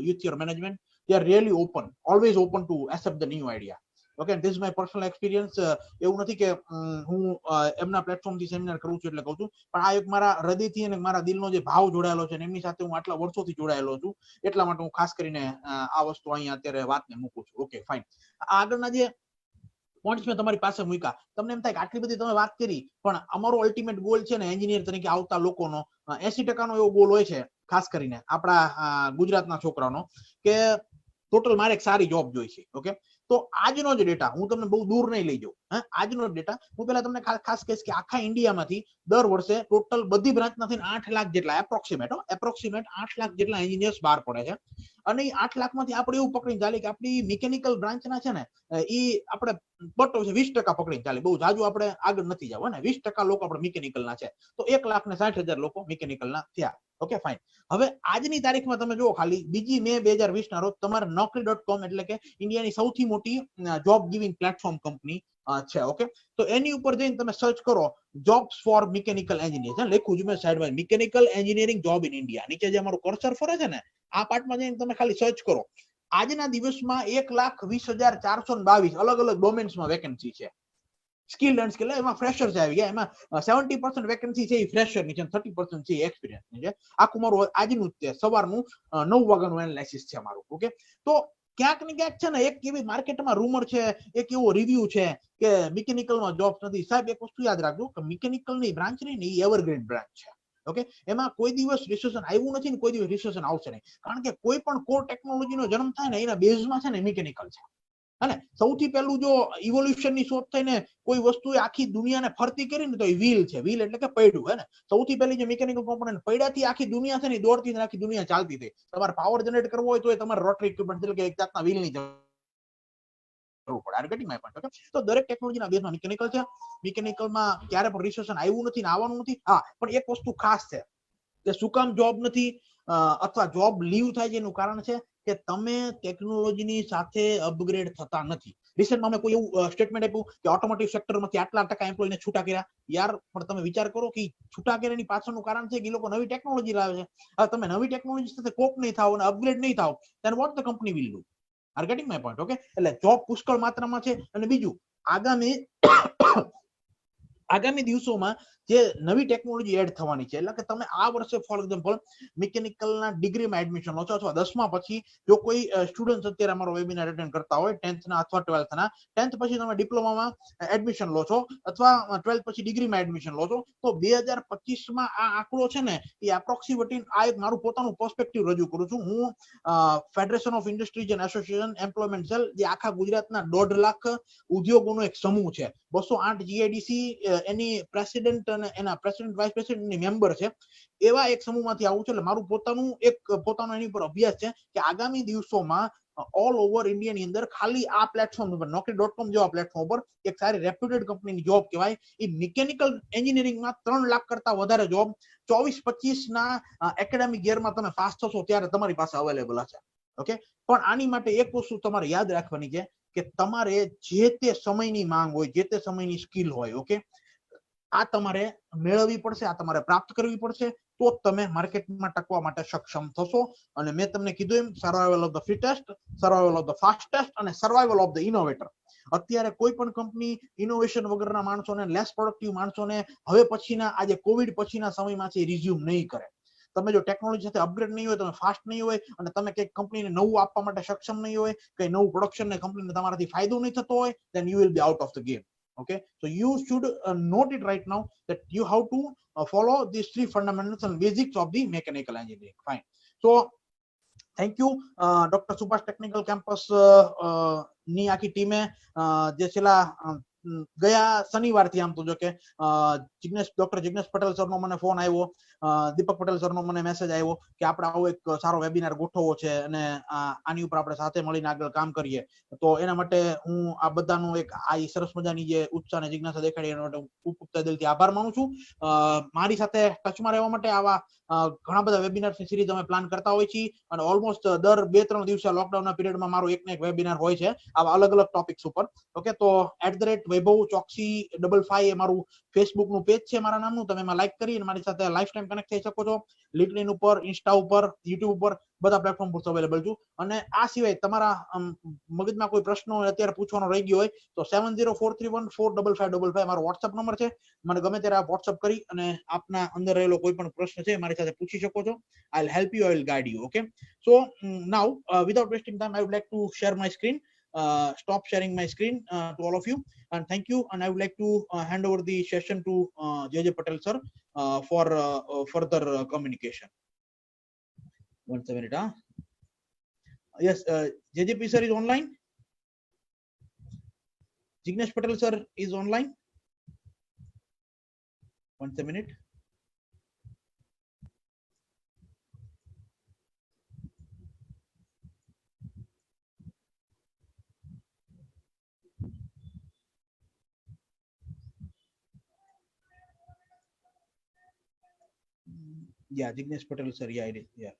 [SPEAKER 2] with your management, they are really open, always open to accept the new idea. Okay, this is my personal experience. એવું નથી કે હું એમના પ્લેટફોર્મથી seminar કરું છું એટલે કહું છું, પણ આ એક મારા હૃદયથી અને મારા દિલનો જે ભાવ જોડાયેલો છે, અને એમની સાથે હું આટલા વર્ષોથી જોડાયેલો છું, એટલા માટે હું ખાસ કરીને આ વસ્તુ અહીંયા અત્યારે વાતને મૂકું છું. Okay, fine. આગળના જે પોઈન્ટ્સ મેં તમારી પાસે મૂક્યા, તમને એમ થાય કે આટલી બધી તમે વાત કરી, પણ અમારો અલ્ટિમેટ ગોલ છે ને એન્જિનિયર તરીકે આવતા લોકોનો 80% એવો ગોલ હોય છે, ખાસ કરીને આપણા ગુજરાતના છોકરાનો, કે ટોટલ મારે એક સારી જોબ જોઈ છે. ઓકે, તો આજનો જ ડેટા હું તમને બહુ દૂર નહીં લઈ જાઉં. આજનો ડેટા હું પહેલા તમને ખાસ કહીશ કે આખા ઇન્ડિયામાંથી દર વર્ષે ટોટલ બધી બ્રાન્ચમાંથી 8 લાખ જેટલા એપ્રોક્સિમેટ 8 લાખ જેટલા એન્જિનિયર્સ બહાર પડે છે. અને એ 8 લાખમાંથી આપણે એવું પકડીને ચાલે કે આપણી મિકેનિકલ બ્રાન્ચના છે ને એ આપણે બટો છે 20% પકડીને ચાલે, બહુ જાજુ આપણે આગળ નથી જવું ને. 20% લોકો આપણે મિકેનિકલના છે, તો 1,60,000 લોકો મિકેનિકલના થયા. Okay, fine. હવે આજની તારીખમાં તમે જુઓ, ખાલી 2 મે 2020 ના રોજ તમારે naukri.com એટલે કે ઇન્ડિયાની સૌથી મોટી જોબ ગિવિંગ પ્લેટફોર્મ કંપની છે. ઓકે, તો એની ઉપર જઈને તમે સર્ચ કરો જોબ્સ ફોર મિકેનિકલ એન્જિનિયર્સ, લખ્યું છે મેં સાઈડમાં mechanical engineering job in India. નીચે જે અમારું કર્સર ફરે છે ને, આ પાર્ટમાં જઈને તમે ખાલી સર્ચ કરો. આજના દિવસમાં 1,20,422 અલગ અલગ ડોમેન્સમાં વેકેન્સી છે. સ્કિલ એન્ડ સ્કિલ, એમાં ફ્રેશર્સ આવી ગયા, એમાં 70% વેકેન્સી છે એ ફ્રેશરની છે, 30% છે એક્સપિરિયન્સની છે. આખું મારું આજનું જ છે, સવારનું 9 વાગ્યાનું એનાલિસિસ છે મારું. ઓકે, તો ક્યાંક ને ક્યાંક છે ને એક એવી માર્કેટમાં રૂમર છે, એક એવો રિવ્યુ છે કે મિકેનિકલમાં જોબ્સ નથી. સાહેબ એક વસ્તુ યાદ રાખજો કે મિકેનિકલની બ્રાન્ચ નહીં ને એ એવરગ્રીન બ્રાન્ચ છે. ઓકે, એમાં કોઈ દિવસ રિસેશન આવ્યું નથી ને કોઈ દિવસ રિસેશન આવશે નહીં, કારણ કે કોઈ પણ કોર ટેકનોલોજીનો જન્મ થાય ને એના બેઝમાં છે ને મિકેનિકલ છે. અને સૌથી પહેલું જો ઇવોલ્યુશનની શોધ થઈને કોઈ વસ્તુએ આખી દુનિયાને ફરતી કરી ને તો એ વ્હીલ છે. વ્હીલ એટલે કે પૈડું, હે ને. સૌથી પહેલી જે મિકેનિકલ કોમ્પોનન્ટ પૈડાથી આખી દુનિયા છે ને દોડતી આખી દુનિયા ચાલતી થઈ. તમારે પાવર જનરેટ કરવો હોય તો એ તમારે રોટરી ઇક્વિપમેન્ટ એટલે કે એક જાતના વ્હીલની જરૂર પડે. Are getting my point? Okay, તો દરેક ટેકનોલોજીના બેઝમાં મિકેનિકલ છે. મિકેનિકલમાં ક્યારે પણ રિસેશન આવ્યું નથી ને આવવાનું નથી. હા, પણ એક વસ્તુ ખાસ છે કે શું કામ જોબ નથી અથવા જોબ લીવ થાય છે, એનું કારણ છે કે તમે ટેકનોલોજીની સાથે અપગ્રેડ થતા નથી. રિસેન્ટમાં અમે કોઈ એવું સ્ટેટમેન્ટ આપ્યું કે ઓટોમોટિવ સેક્ટરમાંથી આટલા ટકા એમ્પ્લોયને છૂટા કર્યા. યાર, પણ તમે વિચાર કરો કે છૂટા કર્યાની પાછળનું કારણ છે કે એ લોકો નવી ટેકનોલોજી લાવે છે. હવે તમે નવી ટેકનોલોજી સાથે કોપ નહીં થાવ અને અપગ્રેડ નહીં થાવ, then what the company will do? Are getting my point? Okay, એટલે જોબ પુષ્કળ માત્રામાં છે. અને બીજું, આગામી દિવસોમાં જે નવી ટેકનોલોજી એડ થવાની છે, એટલે કે તમે આ વર્ષે ફોર એક્ઝામ્પલ મિકેનિકલના ડિગ્રીમાં એડમિશન લો છો અથવા 10મા પછી જો કોઈ સ્ટુડન્ટ અત્યારે અમારો વેબિનાર અટેન્ડ કરતા હોય 10th ના અથવા 12th ના, 10th પછી તમે ડિપ્લોમામાં એડમિશન લો છો અથવા 12th પછી ડિગ્રીમાં એડમિશન લો છો, તો 2025માં આ આંકડો છે ને એ એપ્રોક્સિમેટલી આ એક મારું પોતાનું પર્સપેક્ટિવ રજૂ કરું છું. હું federation of industries and association employment cell, જે આખા ગુજરાતના 1.5 લાખ ઉદ્યોગોનો એક સમૂહ છે, 208 જીઆઈડીસી એની પ્રેસિડેન્ટ અને એના પ્રેસિડેન્ટ વાઇસ પ્રેસિડેન્ટની મેમ્બર છે, એવા એક સમૂહમાંથી આવું છે. એટલે મારું પોતાનો એની પર અભ્યાસ છે કે આગામી દિવસોમાં ઓલ ઓવર ઇન્ડિયા ની અંદર ખાલી આ પ્લેટફોર્મ ઉપર naukri.com જેવા પ્લેટફોર્મ પર એક સારી રેપ્યુટેડ કંપનીની જોબ કહેવાય, એ મિકેનિકલ એન્જિનિયરિંગમાં 3 લાખ કરતા વધારે જોબ 24-25 ના એકેડેમિક યરમાં તમે પાસ થશો ત્યારે તમારી પાસે અવેલેબલ હશે. ઓકે, પણ આની માટે એક વસ્તુ તમારે યાદ રાખવાની છે કે તમારે જે તે સમયની માંગ હોય, જે તે સમયની સ્કિલ હોય, ઓકે, આ તમારે મેળવવી પડશે, આ તમારે પ્રાપ્ત કરવી પડશે, તો તમે માર્કેટમાં ટકવા માટે સક્ષમ થશો. અને મેં તમને કીધું એમ, survival of the fittest, survival of the fastest અને સર્વાઇવલ ઓફ ધ ઇનોવેટર. અત્યારે કોઈ પણ કંપની ઇનોવેશન વગરના માણસોને, લેસ પ્રોડક્ટિવ માણસોને હવે પછીના આજે કોવિડ પછીના સમયમાંથી રિઝ્યુમ નહીં કરે. તમે જો ટેકનોલોજી સાથે અપગ્રેડ નહીં હોય, તમે ફાસ્ટ નહીં હોય અને તમે કઈ કંપનીને નવું આપવા માટે સક્ષમ નહીં હોય, કઈ નવું પ્રોડક્શન ને કંપનીને તમારાથી ફાયદો નહીં થતો હોય, then you will be out of the game. Okay, so you should note it right now that you have to follow these 3 fundamentals and basics of the mechanical engineering. Fine. So thank you, Dr. Subhash Technical Campus ની આખી ટીમે જે છેલ્લા ગયા શનિવારથી આમ તો જો કે ડોક્ટર જિગ્નેશ પટેલ સરનો મને ફોન આવ્યો, દીપક પટેલ સરનો મને મેસેજ આવ્યો કે આપણે આવો એક સારો વેબિનાર ગોઠવવો છે અને આની ઉપર આપણે સાથે મળીને આગળ કામ કરીએ. તો એના માટે હું આ બધાનું એક આ સરસ મજાની જે ઉત્સાહ અને જિજ્ઞાસા દેખાડી એના માટે ખૂબ દિલથી આભાર માનું છું. મારી સાથે ટચમાં રહેવા માટે આવા ઘણા બધા વેબિનારની સિરીઝ અમે પ્લાન કરતા હોય છીએ અને ઓલમોસ્ટ દર 2-3 દિવસે લોકડાઉનના પિરિયડમાં મારો એક ને એક વેબિનાર હોય છે આવા અલગ અલગ ટોપિક્સ ઉપર. ઓકે, તો @વૈભવ ચોકસી 55 એ મારું ફેસબુક નું પેજ છે મારા નામનું, તમે એમાં લાઈક કરી અને મારી સાથે લાઈફ ટાઈમ કનેક્ટ થઈ શકો છો. લિંક્ડઇન ઉપર, ઇન્સ્ટા ઉપર, યુટ્યુબ ઉપર બધા પ્લેટફોર્મ પર અવેલેબલ છું. અને આ સિવાય તમારા મગજમાં કોઈ પ્રશ્નો અત્યારે પૂછવાનો રહી ગયો હોય તો 7043145555 મારો વોટ્સઅપ નંબર છે. મને ગમે ત્યારે આપ વોટ્સઅપ કરી અને આપના અંદર રહેલો કોઈ પણ પ્રશ્ન છે મારી સાથે પૂછી શકો છો. I'll help you, I will guide you. Okay, so now without wasting time, I would like to share my screen. Stop sharing my screen to all of you, and thank you. And I would like to hand over the session to JJ Patel sir for further communication. Once a minute, yes, JJP sir is online. Jignesh Patel sir is online. Once a minute. Yeah, Jignesh Patel sir. Yeah, it is. Yeah,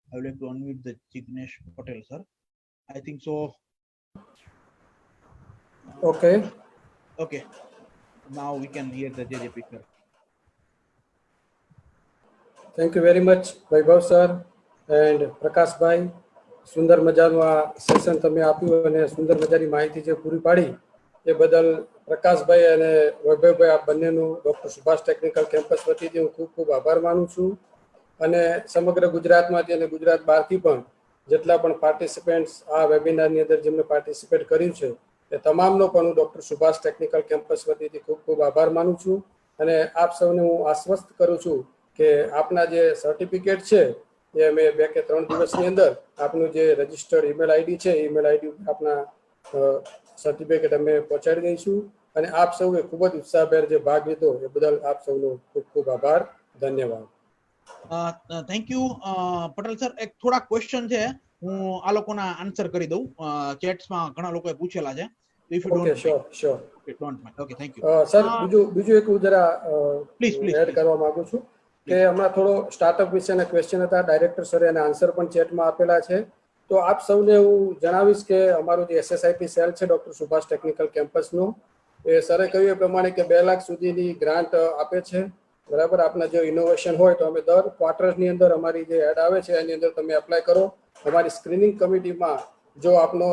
[SPEAKER 2] I would like to unmute the Jignesh Patel sir. I think so.
[SPEAKER 1] Okay.
[SPEAKER 2] Okay. Now we can hear the JJP sir.
[SPEAKER 1] Thank you very much, Vaibhav sir and Prakash bhai. સુંદર મજાનું આ session તમે આપ્યું અને સુંદર મજાની માહિતી જે પૂરી પાડી એ બદલ પ્રકાશભાઈ અને વૈભવભાઈ આ બંનેનું ડૉક્ટર સુભાષ ટેકનિકલ કેમ્પસ વતીથી હું ખૂબ ખૂબ આભાર માનું છું. અને સમગ્ર ગુજરાતમાંથી અને ગુજરાત બહારથી પણ જેટલા પણ પાર્ટિસિપેન્ટ્સ આ વેબિનારની અંદર જેમણે પાર્ટિસિપેટ કર્યું છે એ તમામનો પણ હું ડૉક્ટર સુભાષ ટેકનિકલ કેમ્પસ વતીથી ખૂબ ખૂબ આભાર માનું છું. અને આપ સૌને હું આશ્વસ્ત કરું છું કે આપના જે સર્ટિફિકેટ છે એ અમે 2 કે 3 દિવસની અંદર આપનું જે રજિસ્ટર્ડ ઈમેલ આઈડી છે ઈમેલ આઈડી ઉપર આપના સર્ટિફિકેટ અમે પહોંચાડી દઈશું. અને આપ સૌએ ખૂબ જ ઉત્સાહભેર જે ભાગ લીધો એ બદલ આપ સૌનો ખૂબ ખૂબ આભાર. ધન્યવાદ.
[SPEAKER 2] Thank you Patel sir. એક થોડા ક્વેશ્ચન છે, હું આ લોકોના આન્સર કરી દઉં. ચેટ્સમાં ઘણા લોકોએ પૂછેલા છે.
[SPEAKER 1] Okay, sure.
[SPEAKER 2] Don't mind. Okay, thank you
[SPEAKER 1] sir. બીજું એક હું જરા
[SPEAKER 2] પ્લીઝ
[SPEAKER 1] એડ કરવા માંગુ છું કે હમણાં થોડો સ્ટાર્ટઅપ વિશેના ક્વેશ્ચન હતા, ડાયરેક્ટર સરે એના આન્સર પણ ચેટમાં આપેલા છે. તો આપ સૌને હું જણાવીશ કે અમારું જે SSIP સેલ છે ડૉક્ટર સુભાષ ટેકનિકલ કેમ્પસનું, એ સરે કહ્યું એ પ્રમાણે કે 2 લાખ સુધીની ગ્રાન્ટ આપે છે. બરાબર. આપના જે ઇનોવેશન હોય તો અમે દર ક્વાર્ટરની અંદર અમારી જે એડ આવે છે એની અંદર તમે એપ્લાય કરો. અમારી સ્ક્રીનિંગ કમિટીમાં જો આપનો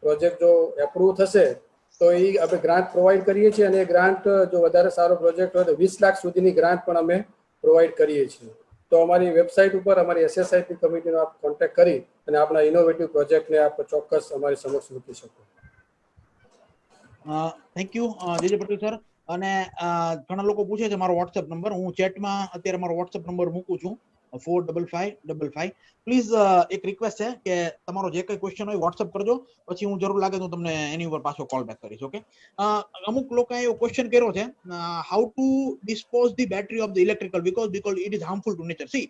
[SPEAKER 1] પ્રોજેક્ટ જો એપ્રુવ થશે તો એ આપણે ગ્રાન્ટ પ્રોવાઈડ કરીએ છીએ અને એ ગ્રાન્ટ જો વધારે સારો પ્રોજેક્ટ હોય તો 20 લાખ સુધીની ગ્રાન્ટ પણ અમે પ્રોવાઈડ કરીએ છીએ. તો અમારી વેબસાઇટ ઉપર અમારી SSIP કમિટીનો આપ કોન્ટેક્ટ કરી અને આપણા ઇનોવેટિવ પ્રોજેક્ટને આપ ચોક્કસ અમારી સમક્ષ મૂકી શકો.
[SPEAKER 2] થેન્ક યુ જે પટેલ સર. અને ઘણા લોકો પૂછે છે મારો વોટ્સએપ નંબર, હું ચેટમાં અત્યારે મારો વોટ્સએપ નંબર મૂકું છું 455555. પ્લીઝ એક રિક્વેસ્ટ છે કે તમારો જે કઈ ક્વેશ્ચન હોય વોટ્સએપ કરજો, પછી હું જરૂર લાગે તો તમને એની ઉપર પાછો કોલ બેક કરીશ. ઓકે, અમુક લોકોએ એવો ક્વેશ્ચન કર્યો છે, how to dispose the battery of the electrical because it is harmful two nature. C,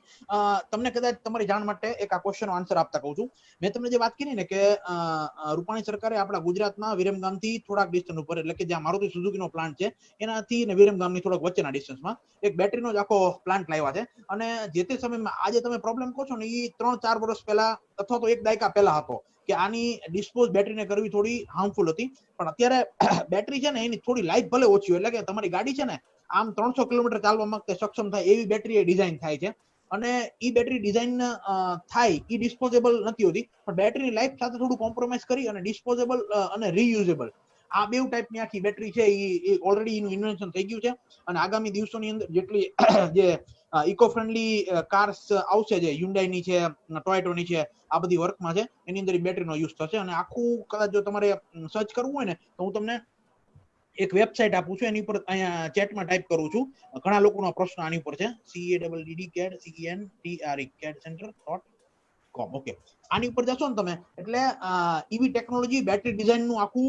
[SPEAKER 2] તમને કદાચ તમારી જાણ માટે એક આ ક્વેશ્ચનનો આન્સર આપતા કહું છું. મેં તમને જે વાત કરી ને કે રૂપાણી સરકારે આપણા ગુજરાતમાં વિરમગામથી થોડાક ડિસ્ટન્સ ઉપર, એટલે કે જ્યાં મારુતિ સુઝુકીનો પ્લાન્ટ છે એનાથી ને વિરમગામની થોડાક વચ્ચેના ડિસ્ટન્સમાં એક બેટરીનો જ આખો પ્લાન્ટ લાવ્યા છે. અને જે તે સમયમાં આજે તમે પ્રોબ્લેમ કહો છો ને, એ 3-4 વર્ષ પહેલા અથવા તો એક દાયકા પહેલા હતો કે આની ડિસ્પોઝ બેટરીને કરવી થોડી હાર્મફુલ હતી. પણ અત્યારે બેટરી છે ને એની થોડી લાઈફ ભલે ઓછી હોય, એટલે કે તમારી ગાડી છે ને આમ 300 કિલોમીટર ચાલવા માંગતે સક્ષમ થાય એવી બેટરી ડિઝાઇન થાય છે. અને એ બેટરી ડિઝાઇન થાય એ ડિસ્પોઝેબલ નથી હોતી, પણ બેટરીની લાઈફ સાથે થોડું કોમ્પ્રોમાઇઝ કરી અને ડિસ્પોઝેબલ અને રીયુઝેબલ આ બે ટાઈપની આખી બેટરી છે એ ઓલરેડી એનું ઇન્વેન્શન થઈ ગયું છે. અને આગામી દિવસોની અંદર જેટલી જે ઇકો ફ્રેન્ડલી કાર્સ આવશે, જે હ્યુન્ડાઈની છે, ટોયોટોની છે, આ બધી વર્કમાં છે, એની અંદર બેટરીનો યુઝ થશે. અને આખું કદાચ જો તમારે સર્ચ કરવું હોય ને તો હું તમને એક વેબસાઇટ આપું છું, એની ઉપર અહીંયા ચેટમાં ટાઈપ કરું છું. ઘણા લોકોનો પ્રશ્ન આની ઉપર છે, CADCENTRCenter.com. ઓકે, આની ઉપર જશો ને તમે એટલે ઈવી ટેકનોલોજી બેટરી ડિઝાઇન નું આખું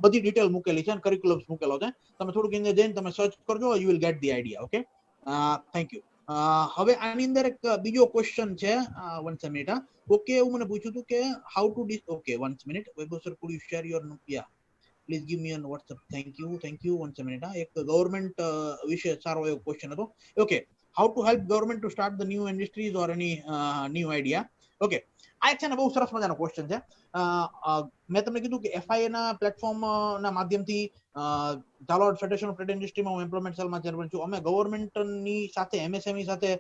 [SPEAKER 2] બધી ડિટેલ મૂકેલી છે અને કરિક્યુલમ્સ મૂકેલો છે. તમે થોડુંક અંદર જઈને તમે સર્ચ કરજો, you will get the idea. Okay, thank you. હવે આની અંદર એક બીજો ક્વેશ્ચન છે, વન્સ મિનિટ. ઓકે, એવું મને પૂછ્યું હતું કે how to okay, once minute. Vaibhav sir, food you share your yeah please give me on WhatsApp. Thank you once minute. એક ગવર્મેન્ટ વિશે સારો એવો ક્વેશ્ચન હતો. Okay, how to help government to start the new industries or any new idea. Okay, આ એક છે ને બહુ સરસ મજાનો ક્વેશ્ચન છે. મેં તમને કીધું કે FIA ના પ્લેટફોર્મ ના માધ્યમથી ઝાલોદ ફેડરેશન ઓફ ટ્રેડ ઇન્ડસ્ટ્રીમાં હું એમ્પ્લોયમેન્ટ સેલમાં ચેરમેન છું. અમે ગવર્મેન્ટની સાથે MSME સાથે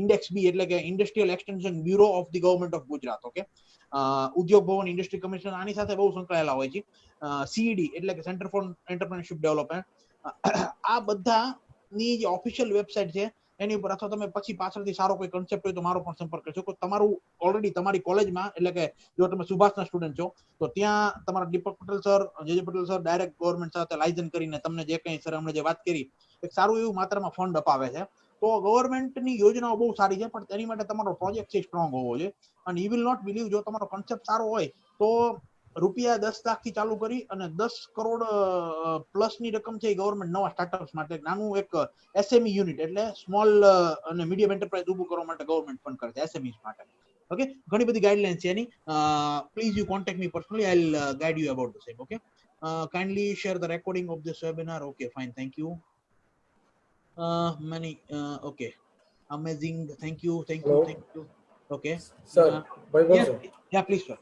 [SPEAKER 2] ઇન્ડેક્સ બી એટલે કે industrial extension bureau of the government of Gujarat, okay, ઉદ્યોગ ભવન ઇન્ડસ્ટ્રી કમિશન આની સાથે બહુ સંકળાયેલા હોય છે. CED એટલે કે સેન્ટર ફોર એન્ટરપ્રેન્યોરશિપ ડેવલપમેન્ટ, આ બધાની જે ઓફિશિયલ વેબસાઇટ છે એની ઉપર, અથવા તમે પછી પાછળથી સારો કોઈ કન્સેપ્ટ હોય તો મારો પણ સંપર્ક કરી શકો. તમારું ઓલરેડી તમારી કોલેજમાં, એટલે કે જો તમે સુભાષના સ્ટુડન્ટ છો તો ત્યાં તમારા દીપક પટેલ સર, જે પટેલ સર ડાયરેક્ટ ગવર્મેન્ટ સાથે લાયઝન કરીને તમને જે કંઈ સર હમણાં જે વાત કરી, એક સારું એવું માત્રામાં ફંડ અપાવે છે. તો ગવર્મેન્ટની યોજનાઓ બહુ સારી છે, પણ તેની માટે તમારો પ્રોજેક્ટ છે સ્ટ્રોંગ હોવો જોઈએ. અને યુ વિલ નોટ બિલીવ, જો તમારો કન્સેપ્ટ સારો હોય તો રૂપિયા 10 લાખથી ચાલુ કરી અને 10 કરોડ પ્લસની રકમ છે એ ગવર્મેન્ટ નવા સ્ટાર્ટઅપ્સ માટે નાનું એક SME યુનિટ એટલે સ્મોલ અને મીડિયમ એન્ટરપ્રાઇઝ ઊભું કરવા માટે ગવર્મેન્ટ ફંડ કરે છે SMEs માટે. ઓકે, ઘણી બધી ગાઈડલાઇન્સ છે એની. Please you contact me personally, I will guide you about the same. Okay, kindly share the recording of this webinar. Okay, fine, thank you. Okay, amazing, thank you. Okay,
[SPEAKER 1] sir, Vaibhav
[SPEAKER 2] yes,
[SPEAKER 1] sir,
[SPEAKER 2] yeah, please sir.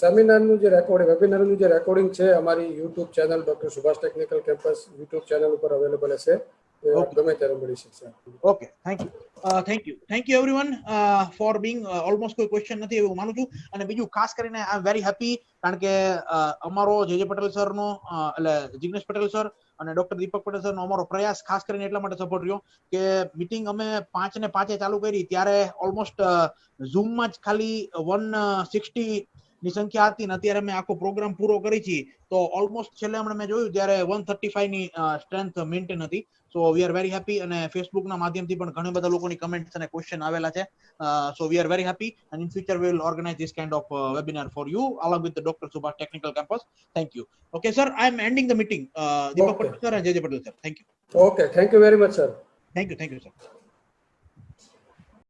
[SPEAKER 1] સેમિનારનું જે recording, વેબિનારનું જે recording છે અમારી YouTube channel doctor Subhash technical campus YouTube channel ઉપર available હશે.
[SPEAKER 2] Okay.
[SPEAKER 1] ગમે ત્યારે મળી શકશે.
[SPEAKER 2] Okay, thank you everyone for being almost કોઈ ક્વેશ્ચન નથી એવું માનું છું. અને બીજું ખાસ કરીને આઈ એમ વેરી હેપી, કારણ કે અમારો જે પટેલ સર નો એટલે જિગ્નેશ પટેલ સર અને ડોક્ટર દીપક પટેલ સર નો અમારો પ્રયાસ ખાસ કરીને એટલા માટે સપોર્ટ રહ્યો કે મીટિંગ અમે 5 ને 5 ચાલુ કરી ત્યારે ઓલમોસ્ટ ઝૂમમાં જ ખાલી 160 ની સંખ્યા હતી ને અત્યારે મેં આખો પ્રોગ્રામ પૂરો કરી છે તો ઓલમોસ્ટ છેલ્લે હમણાં મેં જોયું ત્યારે 135 ની સ્ટ્રેન્થ મેન્ટેન હતી. સો વી આર વેરી હેપી. અને ફેસબુક ના માધ્યમથી પણ ઘણા બધા લોકોની કમેન્ટ્સ અને ક્વેશ્ચન આવેલા છે. So we are very happy and in future we will organise this kind of webinar for you along with the Dr. Subhash Technical Campus. Thank you. Okay sir, I am ending the meeting. Deepak Patel sir and JJ Patel sir. Thank you.
[SPEAKER 1] Okay, thank you very much, sir.
[SPEAKER 2] Thank you sir.